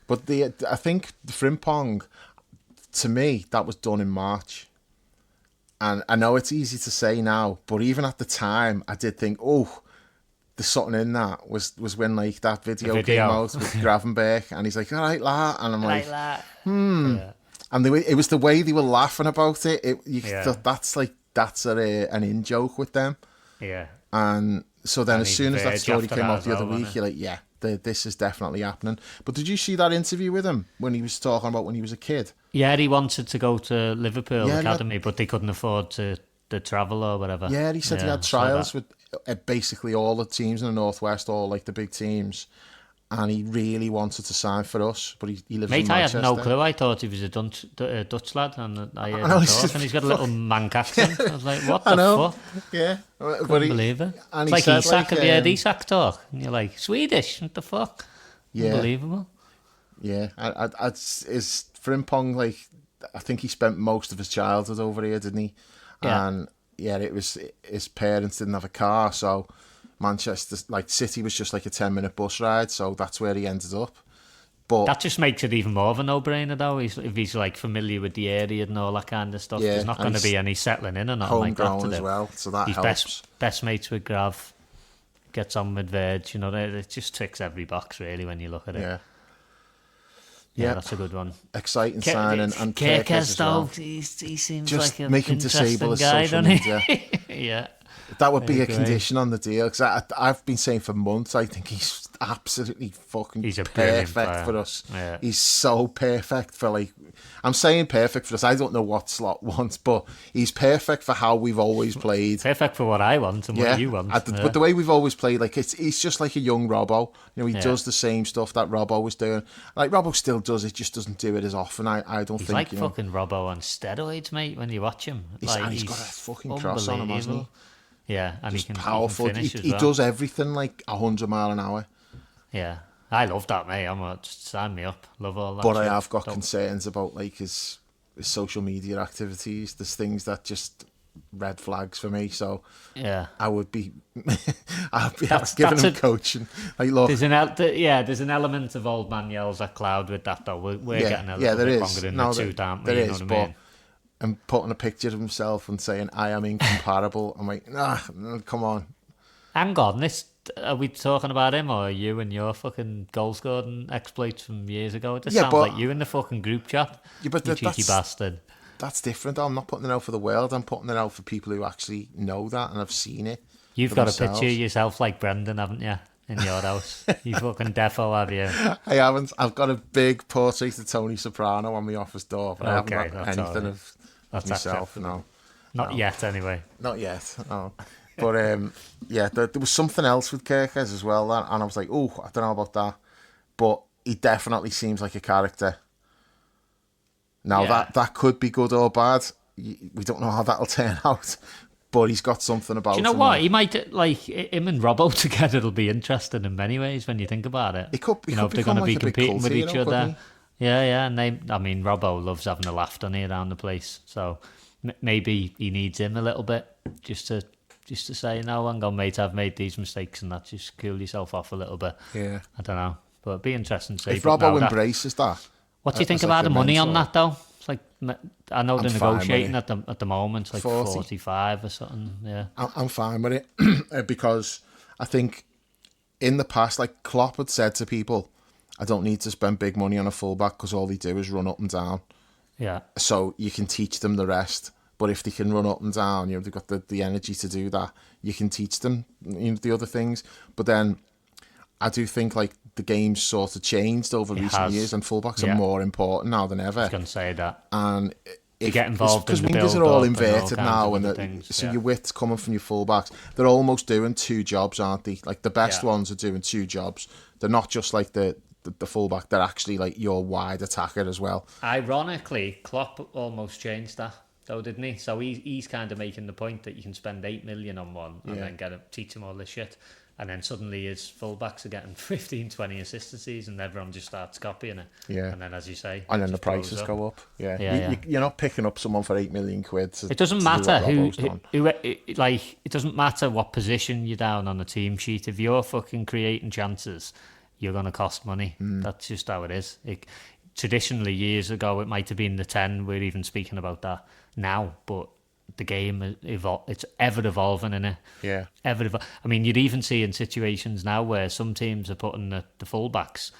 But I think the Frimpong, to me, that was done in March. And I know it's easy to say now, but even at the time, I did think, there's something in that. Was when like that video came out with Gravenberch, and he's like, all right, la. And I'm like, Yeah. And it was the way they were laughing about it. That's an in-joke with them. Yeah. And so then as soon as that story came out the other well, week, you're like, yeah, this is definitely happening. But did you see that interview with him when he was talking about when he was a kid? Yeah, he wanted to go to Liverpool Academy, but they couldn't afford to travel or whatever. Yeah, he said he had trials with basically all the teams in the Northwest, all like the big teams. And he really wanted to sign for us, but he lives in Manchester. I had no clue. I thought he was a Dutch lad, and I heard him talk, and he's got a little Manc accent. I was like, what the fuck? Yeah. Couldn't believe it. It's like Isak, have you heard Isak talk? And you're like, Swedish, what the fuck? Yeah. Unbelievable. Yeah. Is Frimpong, like, I think he spent most of his childhood over here, didn't he? Yeah. And yeah, it was his parents didn't have a car, so Manchester, like City, was just like a 10-minute bus ride, so that's where he ended up. But that just makes it even more of a no-brainer, though. If he's like familiar with the area and all that kind of stuff, there's not going to be any settling in or nothing like that to do. As well, so that he's helps. Best mates with Grav, gets on with Verge. You know, it just ticks every box really when you look at it. Yeah, that's a good one. Exciting signing, and Kirkes as well. He seems just like a make him disable his guy, social media. Yeah. That would be a condition on the deal, because I've been saying for months, I think he's absolutely fucking perfect for us. Yeah. He's so perfect for, like, I'm saying perfect for us. I don't know what Slot wants, but he's perfect for how we've always played. Perfect for what I want and what you want. But the way we've always played, like, he's just like a young Robbo. You know, he does the same stuff that Robbo was doing. Like, Robbo still does it, just doesn't do it as often. I don't he's think, like fucking Robbo on steroids, mate, when you watch him. He's got a fucking cross on him, hasn't he? Yeah, and just he can powerful. He does everything like 100 mile an hour. Yeah, I love that, mate. Just sign me up. Love all that. But I have got concerns about like his social media activities. There's things that just red flags for me. So yeah, I would be, giving him coaching. Like, look, there's an element of old man yells at cloud with that though. We're getting a little bit longer than the two, aren't we? There you know is, what I mean? And putting a picture of himself and saying, I am incomparable. I'm like, come on. Hang on, are we talking about him or you and your fucking goal scoring exploits from years ago? It sounds like you in the fucking group chat. Yeah, but you cheeky bastard. That's different. I'm not putting it out for the world. I'm putting it out for people who actually know that and have seen it. You've got themselves. A picture of yourself like Brendan, haven't you? In your house. You fucking defo, have you? I haven't. I've got a big portrait of Tony Soprano on my office door, but I haven't got anything of myself. No. Not yet, anyway. Not yet, no. But there was something else with Kirkes as well, and I was like, I don't know about that. But he definitely seems like a character. Now, that could be good or bad. We don't know how that'll turn out. but he's got something about him. Do you know what? He might, like, him and Robbo together will be interesting in many ways when you think about it. He could, you know, if they're going to be competing with each other. He? Yeah. And Robbo loves having a laugh, doesn't he, around the place? So maybe he needs him a little bit just to say, no, hang on, mate, I've made these mistakes and that. Just cool yourself off a little bit. Yeah. I don't know. But it'd be interesting to see. If Robbo embraces that. What do you think about the money on that, though? It's like, I know they're negotiating at the moment, like 45 or something. Yeah, I'm fine with it because I think in the past, like Klopp had said to people, I don't need to spend big money on a fullback because all they do is run up and down. Yeah. So you can teach them the rest. But if they can run up and down, they've got the energy to do that. You can teach them, the other things. But then I do think like the game's sort of changed over recent years, and fullbacks are more important now than ever. I was going to say that. And you get involved because in the wingers are all inverted and now, and your width's coming from your fullbacks. They're almost doing two jobs, aren't they? Like the best ones are doing two jobs. They're not just like the fullback. They're actually like your wide attacker as well. Ironically, Klopp almost changed that, though, didn't he? So he's kind of making the point that you can spend 8 million on one and then teach him all this shit. And then suddenly his fullbacks are getting 15, 20 assists a season, and everyone just starts copying it. Yeah. And then, as you say... And then the prices go up. Yeah. You're not picking up someone for 8 million quid. It doesn't matter who it doesn't matter what position you're down on the team sheet. If you're fucking creating chances, you're going to cost money. That's just how it is. Traditionally, years ago, it might have been the 10. We're even speaking about that now, but the game it's ever evolving, innit? Yeah. I mean, you'd even see in situations now where some teams are putting the fullbacks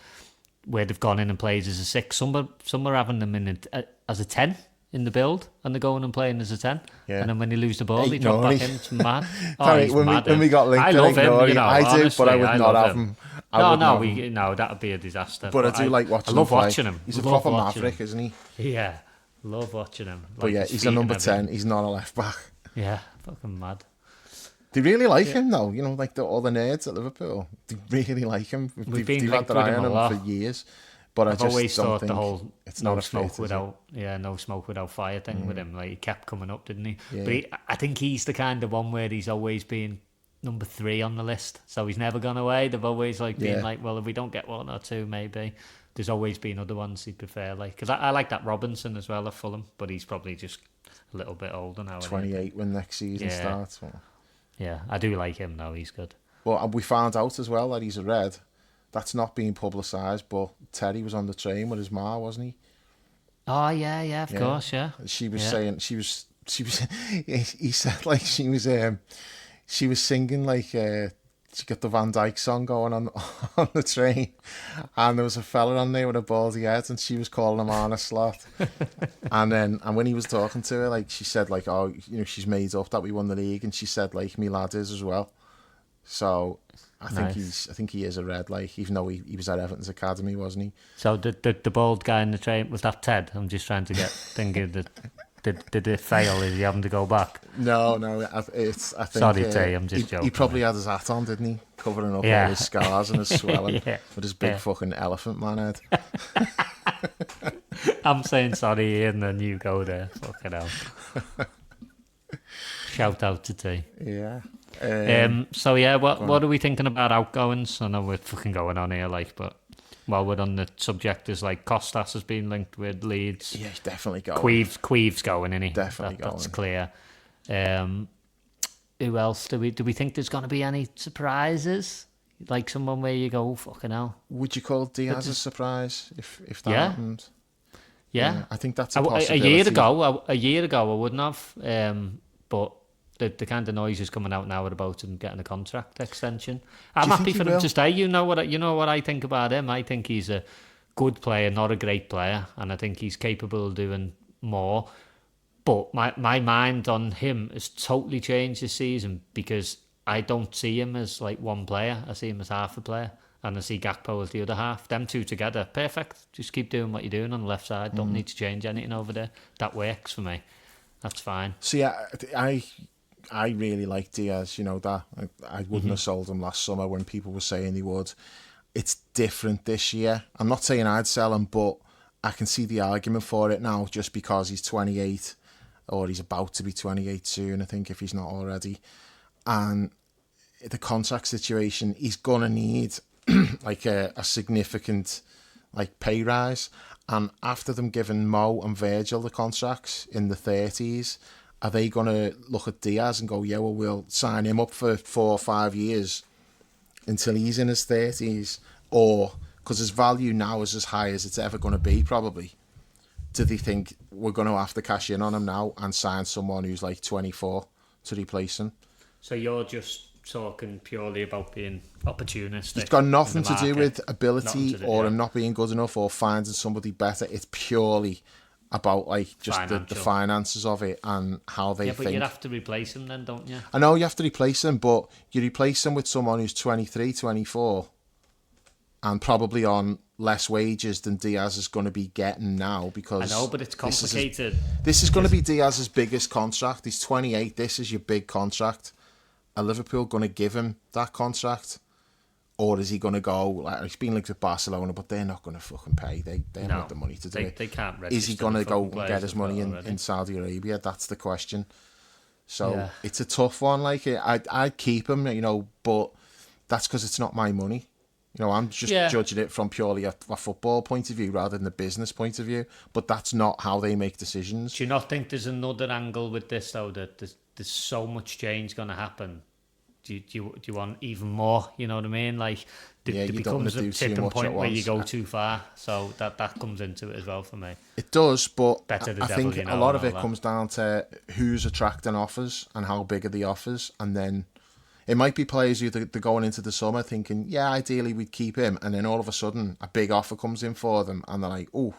where they've gone in and played as a 6. Some are having them in as a 10 in the build, and they're going and playing as a 10. Yeah. And then when they lose the ball, they drop back in. It's mad. When we got linked, I love him. You know, I do, but I would not have him. No, that would be a disaster. But I do like watching him. I love watching him. He's a proper maverick, isn't he? Yeah. Love watching him. But yeah, he's a number 10. He's not a left back. Yeah, fucking mad. They really like him though. You know, like all the nerds at Liverpool. They really like him. They've had their eye on him for years. But I've always thought the whole it's no smoke without fire thing with him. Like he kept coming up, didn't he? Yeah. But I think he's the kind of one where he's always been number 3 on the list. So he's never gone away. They've always been like, well, if we don't get 1 or 2, maybe. There's always been other ones he'd prefer, like because I like that Robinson as well at Fulham, but he's probably just a little bit older now. 28 when next season starts. Well. Yeah, I do like him though. He's good. Well, we found out as well that he's a red. That's not being publicised, but Terry was on the train with his ma, wasn't he? Oh yeah, of course, yeah. She was saying he said like she was singing like. She got the Van Dyke song going on the train, and there was a fella on there with a baldy head, and she was calling him on a slot. and when he was talking to her, like she said, like, oh, you know, she's made up that we won the league, and she said, like, me lad is as well. So I think he is a red, like, even though he was at Everton's academy, wasn't he? So the bald guy in the train, was that Ted? I'm just trying to get thinking that. Did it fail? Is he having to go back? No. I think. Sorry, Tay, I'm just joking. He probably had his hat on, didn't he? Covering up all his scars and his swelling with his big fucking elephant man head. I'm saying sorry, Ian, and you go there. Fucking hell. Shout out to Tay. Yeah. What are we thinking about outgoings? I know we're fucking going on here, but. While we're on the subject, is like Costas has been linked with Leeds. Yeah, he's definitely going. Queeve's going, isn't he? Definitely going. That's clear. Who else do we think there's going to be any surprises? Like someone where you go, fucking hell. Would you call Diaz a surprise if that happened? Yeah, I think that's a possibility. A year ago, I wouldn't have. But the kind of noise is coming out now about him getting a contract extension. I'm happy for him to stay. You know what I think about him. I think he's a good player, not a great player, and I think he's capable of doing more. But my mind on him has totally changed this season because I don't see him as like one player. I see him as half a player, and I see Gakpo as the other half. Them two together, perfect. Just keep doing what you're doing on the left side. Don't need to change anything over there. That works for me. That's fine. See, I really like Diaz, you know, that I wouldn't have sold him last summer when people were saying he would. It's different this year. I'm not saying I'd sell him, but I can see the argument for it now just because he's 28 or he's about to be 28 soon, I think, if he's not already. And the contract situation, he's gonna need like a significant like pay rise. And after them giving Mo and Virgil the contracts in the 30s, are they gonna look at Diaz and go, yeah, well, we'll sign him up for 4 or 5 years until he's in his 30s? Or because his value now is as high as it's ever going to be, probably, do they think we're going to have to cash in on him now and sign someone who's like 24 to replace him? So you're just talking purely about being opportunistic. It's got nothing to do with ability or him not being good enough or finding somebody better. It's purely about like just the finances of it and how they think. Yeah, but you'd have to replace him then, don't you? I know you have to replace him, but you replace him with someone who's 23, 24 and probably on less wages than Diaz is going to be getting now, because I know, but it's complicated. This is going to be Diaz's biggest contract. He's 28. This is your big contract. Are Liverpool going to give him that contract? Or is he going to go, like, he's been linked with Barcelona, but they're not going to fucking pay. They haven't got the money to do it. They can't register. Is he going to go and get his money in Saudi Arabia? That's the question. So it's a tough one. Like, I'd keep him, you know, but that's because it's not my money. You know, I'm just judging it from purely a football point of view rather than a business point of view. But that's not how they make decisions. Do you not think there's another angle with this, though, that there's so much change going to happen? Do you want even more? You know what I mean? Like, there becomes a tipping point where you go too far. So that comes into it as well for me. It does, but I think a lot of it comes down to who's attracting offers and how big are the offers. And then it might be players who they're going into the summer thinking, yeah, ideally we'd keep him. And then all of a sudden a big offer comes in for them. And they're like, oh,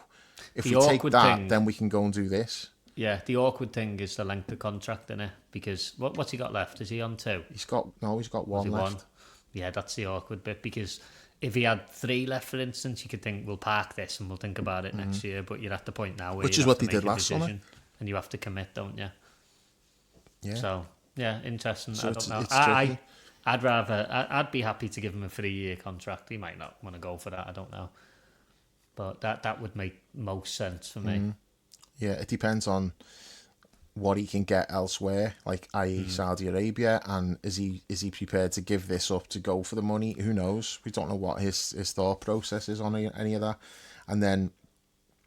if we take that, then we can go and do this. Yeah, the awkward thing is the length of contract, innit? Because what's he got left? Is he on 2? He's got one left. Yeah, that's the awkward bit, because if he had 3 left, for instance, you could think, we'll park this and we'll think about it next year. But you're at the point now where which is what they did last summer, and you have to commit, don't you? Yeah. So yeah, interesting. So I don't know. Tricky. I'd be happy to give him a 3-year contract. He might not want to go for that. I don't know, but that would make most sense for me. Yeah, it depends on what he can get elsewhere, like i.e. Saudi Arabia, and is he prepared to give this up to go for the money? Who knows? We don't know what his thought process is on any of that. And then,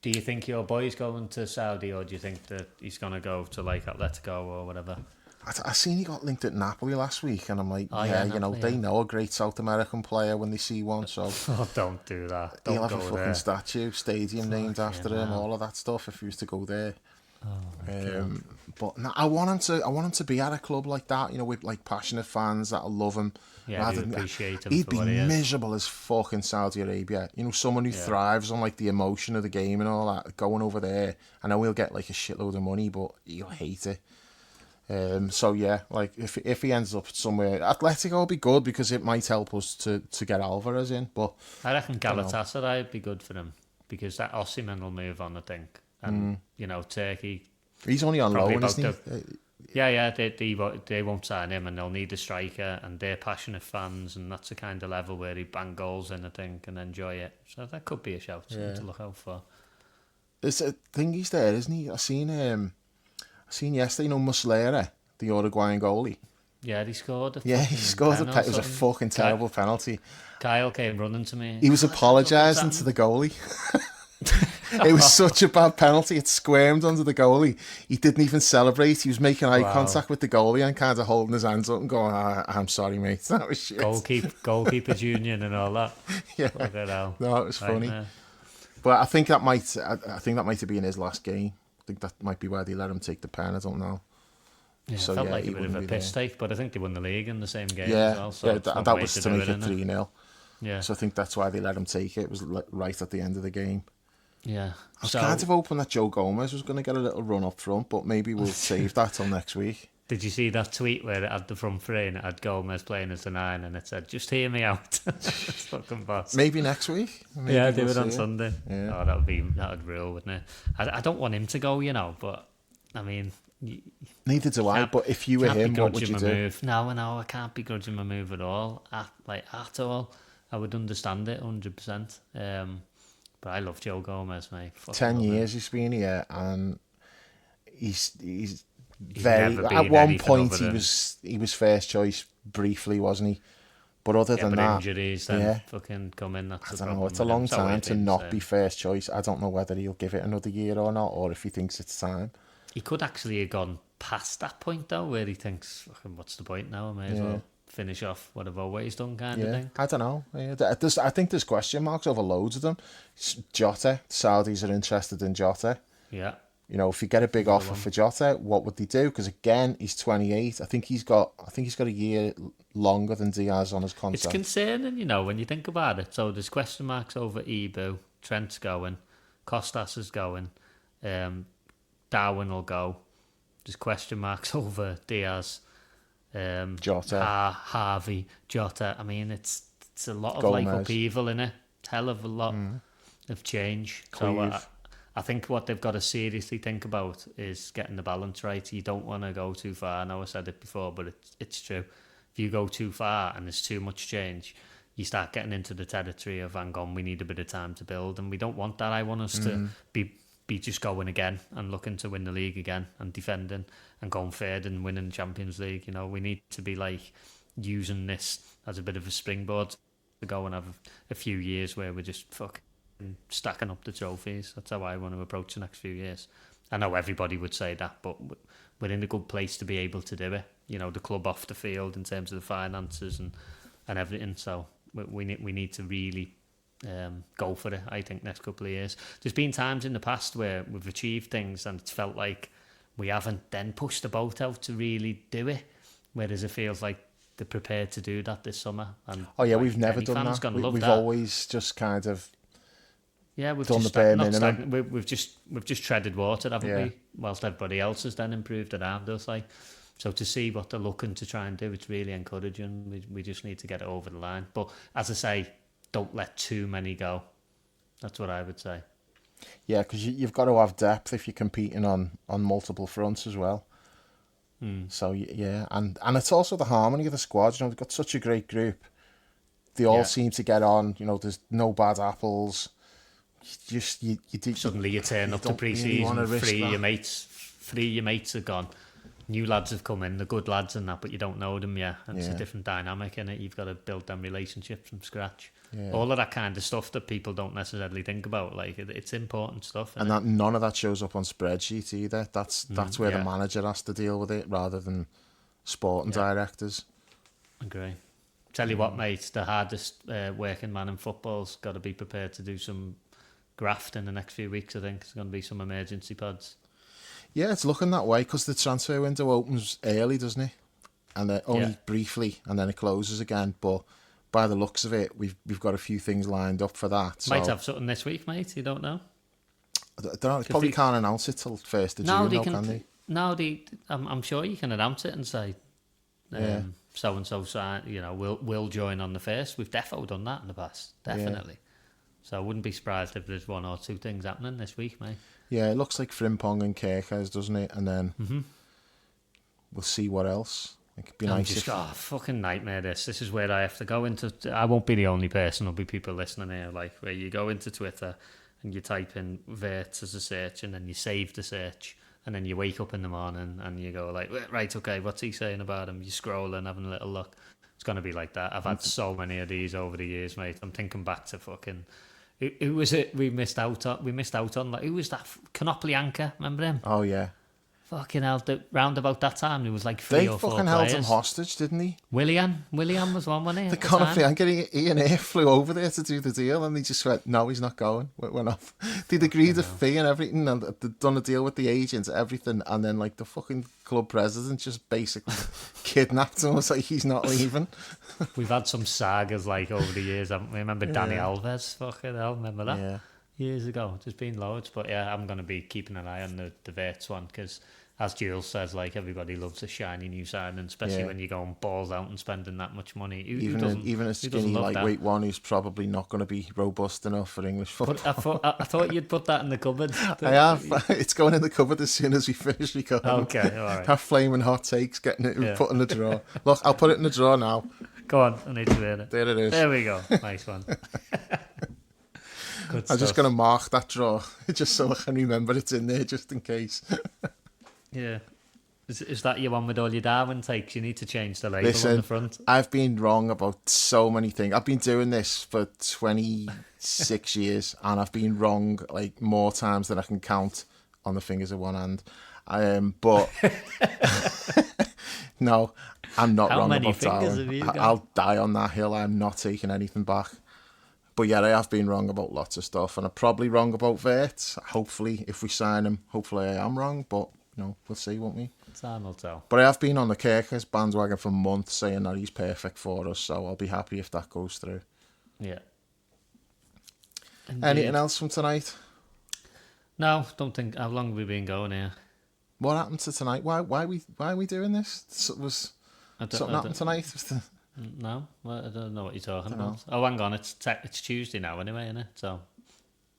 do you think your boy's going to Saudi, or do you think that he's going to go to like Atletico or whatever? I seen he got linked at Napoli last week, and I'm like, Napoli, they know a great South American player when they see one, so don't do that. He'll have a fucking statue, stadium named after him, all of that stuff if he was to go there. But no, I want him to be at a club like that, you know, with like passionate fans that'll love him. Yeah, they appreciate him. He'd for be what he is. miserable as fuck in Saudi Arabia. You know, someone who thrives on like the emotion of the game and all that. Going over there, I know he'll get like a shitload of money, but he'll hate it. So yeah, like if he ends up somewhere, Atletico will be good because it might help us to get Alvarez in. But I reckon Galatasaray would be good for him, because that Osimhen will move on, I think, and you know, Turkey. He's only on loan, isn't he? Yeah, they won't sign him, and they'll need a striker, and they're passionate fans, and that's the kind of level where he'd bang goals in, I think, and enjoy it. So that could be a shout to look out for. There's a thing, he's there, isn't he? I seen yesterday, you know, Muslera, the Uruguayan goalie. Yeah, he scored. He scored. It was a fucking terrible penalty. Kyle came running to me. He was apologising to the goalie. It was such a bad penalty. It squirmed under the goalie. He didn't even celebrate. He was making eye contact with the goalie and kind of holding his hands up and going, I'm sorry, mate. That was shit. Goalkeepers union and all that. Yeah. No, it was funny. But I think that might have been his last game. I think that might be where they let him take the pen. I don't know. Yeah, so, felt like a bit of a piss take, but I think they won the league in the same game as well. So that was to make it 3-0. Yeah. So I think that's why they let him take it. It was right at the end of the game. Yeah. I was kind of hoping that Joe Gomez was going to get a little run up front, but maybe we'll save that till next week. Did you see that tweet where it had the front three and it had Gomez playing as the 9 and it said, just hear me out? Fucking boss. Maybe next week? Maybe yeah, do it on Sunday. Yeah. Oh, that would rule, wouldn't it? I don't want him to go, you know, but I mean... Neither do I, but if you were him, what would you do? Move. No, I can't begrudge him a move at all. At all. I would understand it 100%. But I love Joe Gomez, mate. 10 years he's been here, and he's very. At one point, he was first choice briefly, wasn't he? But other than that, injuries then fucking come in. That's I don't know. It's a long time to not be first choice. I don't know whether he'll give it another year or not, or if he thinks it's time. He could actually have gone past that point though, where he thinks, fucking, what's the point now? I may as well finish off what I've always done, kind of thing. I don't know. I think there's question marks over loads of them. Jota, Saudis are interested in Jota. Yeah. You know, if you get a big offer for Jota, what would they do? Because again, he's 28. I think he's got a year longer than Diaz on his contract. It's concerning, you know, when you think about it. So there's question marks over Ibu. Trent's going. Costas is going. Darwin will go. There's question marks over Diaz. Jota. Harvey. Jota. I mean, it's a lot of Gomez. like upheaval in it. Hell of a lot of change. So I think what they've got to seriously think about is getting the balance right. You don't want to go too far. I know I said it before, but it's true. If you go too far and there's too much change, you start getting into the territory of, hang on, we need a bit of time to build, and we don't want that. I want us to be just going again and looking to win the league again and defending and going third and winning the Champions League. You know, we need to be like using this as a bit of a springboard to go and have a few years where we're just fucking stacking up the trophies. That's how I want to approach the next few years. I know everybody would say that, but we're in a good place to be able to do it. You know, the club off the field in terms of the finances and everything. So we need to really go for it, I think, next couple of years. There's been times in the past where we've achieved things and it's felt like we haven't then pushed the boat out to really do it, whereas it feels like they're prepared to do that this summer. And we've never done that. We've always just kind of we've done just the bare minimum. We've just treaded water, haven't we? Whilst everybody else has then improved around us. So to see what they're looking to try and do, it's really encouraging. We just need to get it over the line. But as I say, don't let too many go. That's what I would say. Yeah, because you've got to have depth if you're competing on multiple fronts as well. So yeah, and it's also the harmony of the squad. You know, they've got such a great group. They all seem to get on. You know, there's no bad apples. You Suddenly you turn up to pre-season, three your mates are gone. New lads have come in, the good lads and that, but you don't know them yet. And it's a different dynamic in it. You've got to build them relationships from scratch. Yeah. All of that kind of stuff that people don't necessarily think about. Like, it's important stuff. And that none of that shows up on spreadsheets either. That's where the manager has to deal with it rather than sporting directors. Agree. Tell you what, mate, the hardest working man in football's got to be prepared to do some graft in the next few weeks. I think there's going to be some emergency pods. Yeah, it's looking that way because the transfer window opens early, doesn't it? And only briefly, and then it closes again. But by the looks of it, we've got a few things lined up for that. So might have something this week, mate. You don't know. They probably can't announce it till 1st of June, can they? No, I'm sure you can announce it and say, so and so, you know, we'll join on the 1st. We've definitely done that in the past, definitely. Yeah. So I wouldn't be surprised if there's one or two things happening this week, mate. Yeah, it looks like Frimpong and Kerkers, doesn't it? And then we'll see what else. It could be nice. Fucking nightmare this. This is where I have to go into... I won't be the only person. There'll be people listening here, like, where you go into Twitter and you type in Vert as a search and then you save the search and then you wake up in the morning and you go like, right, okay, what's he saying about him? You scroll and having a little look. It's going to be like that. I've had so many of these over the years, mate. I'm thinking back to fucking... Who was it we missed out on? Like, who was that? Konoplyanka, remember him? Oh, yeah. Fucking hell, round about that time, there was like 3 or 4 players. They fucking held him hostage, didn't he? Willian was one, wasn't he? The Konoplyanka, Ian Air flew over there to do the deal and he just went, no, he's not going. Went off. They'd agreed a fee and everything and they'd done a deal with the agents, everything, and then like the fucking club president just basically kidnapped him. Was like, he's not leaving. We've had some sagas like over the years, haven't we? Remember Danny Alves? Fucking hell, remember that? Yeah. Years ago. There's been loads, but yeah, I'm going to be keeping an eye on the Verts one because, as Jules says, like, everybody loves a shiny new signing, especially when you go and balls out and spending that much money. Even a skinny lightweight one who's probably not going to be robust enough for English football. But I thought you'd put that in the cupboard. I have. It's going in the cupboard as soon as we finish recording. Okay, all right. Have flaming hot takes, getting it put in the drawer. Look, I'll put it in the drawer now. Go on, I need to hear it. There it is. There we go. Nice one. I'm just going to mark that drawer just so I can remember it's in there just in case. Yeah. Is that your one with all your Darwin takes? You need to change the label on the front. I've been wrong about so many things. I've been doing this for 26 years, and I've been wrong like more times than I can count on the fingers of one hand. But no, I'm not How wrong many about fingers Darwin. have you got? I'll die on that hill. I'm not taking anything back. But yeah, I have been wrong about lots of stuff, and I'm probably wrong about Vert. Hopefully, if we sign him, hopefully I am wrong, but we'll see, won't we? Time will tell. But I have been on the Kirkus bandwagon for months saying that he's perfect for us, so I'll be happy if that goes through. Yeah. Anything else from tonight? No, don't think. How long have we been going here? What happened to tonight? Why are we doing this? Something happened tonight? No, I don't know what you're talking about. Oh, hang on, it's Tuesday now anyway, isn't it? So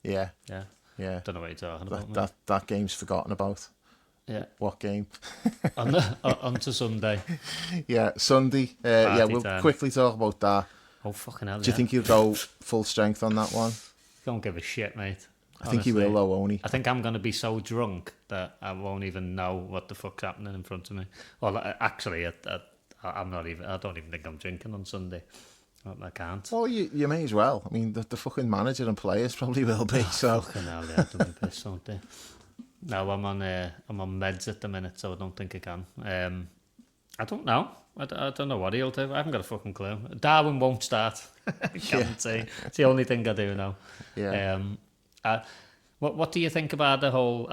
yeah. Don't know what you're talking about. That game's forgotten about. Yeah. What game? On to Sunday. Yeah, Sunday. We'll quickly talk about that. Oh, fucking hell. Do you think he'll go full strength on that one? Don't give a shit, mate. I think he will, though, won't he? I think I'm going to be so drunk that I won't even know what the fuck's happening in front of me. Well, actually, I'm not even. I don't even think I'm drinking on Sunday. I can't. Well, you may as well. I mean, the fucking manager and players probably will be. So fucking hell, they have to be pissed, don't they? No, I'm on meds at the minute, so I don't think I can. I don't know. I don't know what he'll do. I haven't got a fucking clue. Darwin won't start. Guarantee. It's the only thing I do know. Yeah. What do you think about the whole?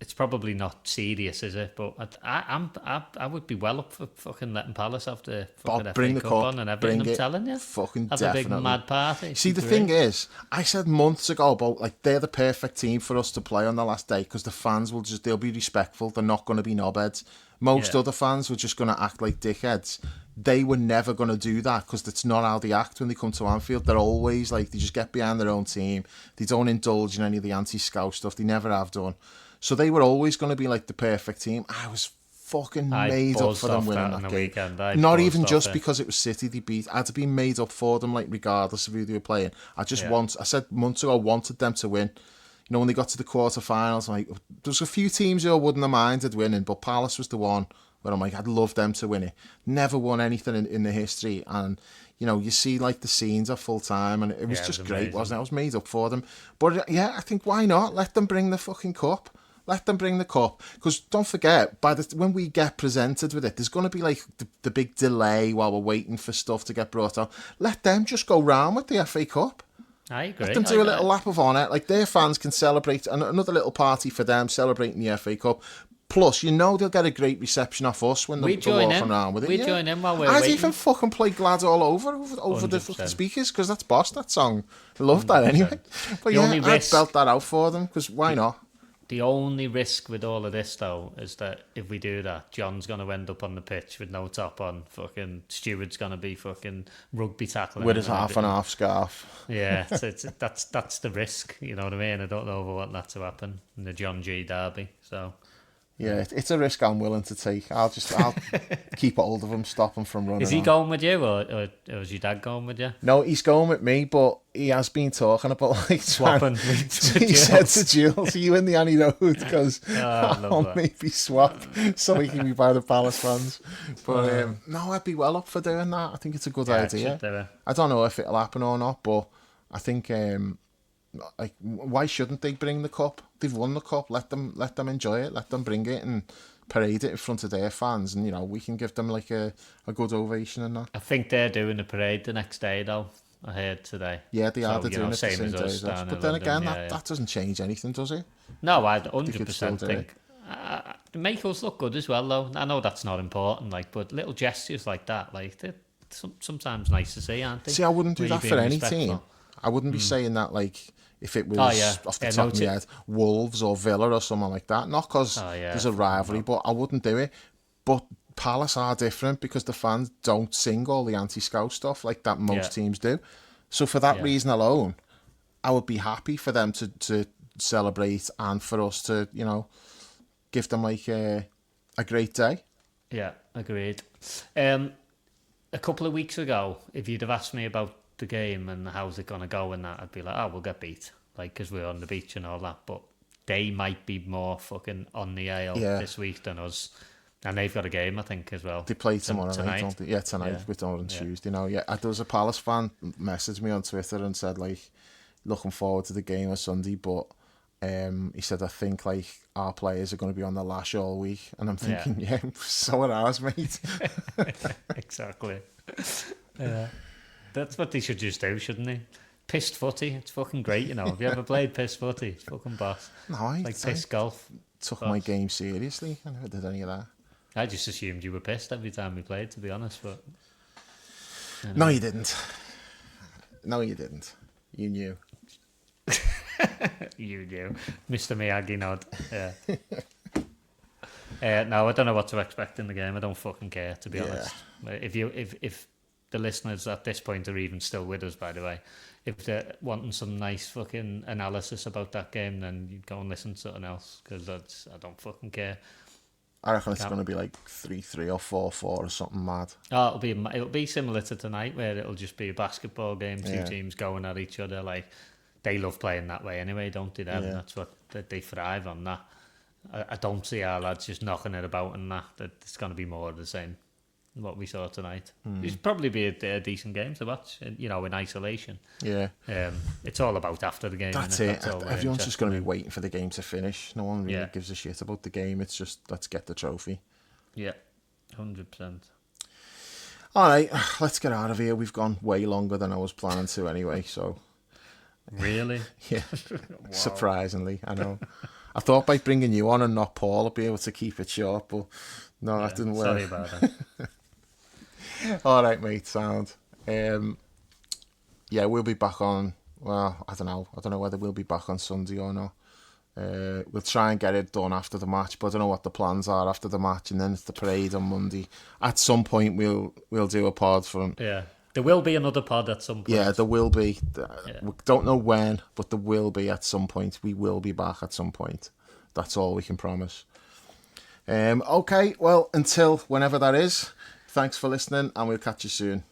It's probably not serious, is it? But I would be well up for fucking letting Palace have the fucking bring FA the Cup cup on and everything. I'm telling you, fucking have definitely. a big mad party. See, the thing is, I said months ago about like they're the perfect team for us to play on the last day because the fans they'll be respectful. They're not going to be knobheads. Most other fans were just going to act like dickheads. They were never going to do that because that's not how they act when they come to Anfield. They're always like, they just get behind their own team. They don't indulge in any of the anti-scout stuff. They never have done. So they were always going to be like the perfect team. I was fucking made up for them winning that game. Weekend. Not even just because it was City they beat. I had to be made up for them, like regardless of who they were playing. I said months ago, I wanted them to win. You know, when they got to the quarterfinals, like there's a few teams who I wouldn't have minded winning, but Palace was the one where I'm like, I'd love them to win it. Never won anything in the history, and you see like the scenes at full time, and it was just great, wasn't it? I was made up for them. But yeah, I think why not let them bring the fucking cup? Let them bring the cup, because don't forget, when we get presented with it, there's going to be like the big delay while we're waiting for stuff to get brought out. Let them just go round with the FA Cup. I agree. Let them do a little lap of honour. Like their fans can celebrate, and another little party for them celebrating the FA Cup. Plus, they'll get a great reception off us when they're walking around with it. We join in while we're waiting. I'd even fucking play Glad all over the fucking speakers, because that's boss, that song. I love that anyway. But I'd belt that out for them, because why not? The only risk with all of this, though, is that if we do that, John's going to end up on the pitch with no top on. Fucking Steward's going to be fucking rugby tackling. With his half and half scarf. Yeah, that's the risk, you know what I mean? I don't know if I want that to happen in the John G derby, so... Yeah, it's a risk I'm willing to take. I'll keep hold of him, stop him from running. Is he going with you, or is your dad going with you? No, he's going with me, but he has been talking about like swapping. He said to Jules, "Are you in the Annie Road?" Because I'll maybe swap so he can be by the Palace fans. But no, I'd be well up for doing that. I think it's a good idea. I don't know if it'll happen or not, but I think like, why shouldn't they bring the cup? They've won the cup. Let them enjoy it. Let them bring it and parade it in front of their fans, and we can give them like a good ovation and that. I think they're doing a parade the next day, though. I heard today. Yeah, they are. They're doing it the same day as us. But then again, that doesn't change anything, does it? No, I 100% think. Make us look good as well, though. I know that's not important, but little gestures like that, they're sometimes nice to see, aren't they? See, I wouldn't do that for any team. I wouldn't be saying that if it was off the top of my head, Wolves or Villa or someone like that. Not because there's a rivalry, but I wouldn't do it. But Palace are different because the fans don't sing all the anti-scout stuff like that most teams do. So for that reason alone, I would be happy for them to celebrate and for us to, give them a great day. Yeah, agreed. A couple of weeks ago, if you'd have asked me about the game and how's it going to go and that, I'd be like, we'll get beat, because we're on the beach and all that. But they might be more fucking on the AL this week than us. And they've got a game, I think, as well. They play tomorrow night, don't they? Yeah, tonight. Yeah. We're done on Tuesday now. Yeah, there was a Palace fan messaged me on Twitter and said, like, looking forward to the game on Sunday, but he said, I think, like, our players are going to be on the lash all week. And I'm thinking, yeah so are ours, mate. Exactly. Yeah. That's what they should just do, shouldn't they? Pissed footy, it's fucking great, you know. Have you ever played pissed footy? It's fucking boss. No, like pissed golf. Took my game seriously. I never did any of that. I just assumed you were pissed every time we played, to be honest. But no, you didn't. No, you didn't. You knew. You knew. Mr. Miyagi nod. Yeah. No, I don't know what to expect in the game. I don't fucking care, to be honest. If the listeners at this point are even still with us, by the way, if they're wanting some nice fucking analysis about that game, then you go and listen to something else, because I don't fucking care. I reckon it's going to be like 3-3 or 4-4 or something mad. Oh, it'll be similar to tonight, where it'll just be a basketball game, two teams going at each other. Like, they love playing that way anyway, don't they? Them? That's what they thrive on. That I don't see our lads just knocking it about and that it's going to be more of the same. What we saw tonight. It should probably be a decent game to watch, you know, in isolation. Yeah. It's all about after the game. That's it. Everyone's just going to be waiting for the game to finish. No one really gives a shit about the game. It's just, let's get the trophy. Yeah, 100%. All right, let's get out of here. We've gone way longer than I was planning to anyway, so... Really? Yeah. Wow. Surprisingly, I know. I thought by bringing you on and not Paul, I'd be able to keep it short, but no, that didn't work. Sorry about that. All right, mate, sound. Yeah, we'll be back on, well, I don't know whether we'll be back on Sunday or not. We'll try and get it done after the match, but I don't know what the plans are after the match, and then it's the parade on Monday. At some point, we'll do a pod from... Yeah, there will be another pod at some point. Yeah, there will be. We don't know when, but there will be at some point. We will be back at some point. That's all we can promise. Okay, well, until whenever that is, thanks for listening, and we'll catch you soon.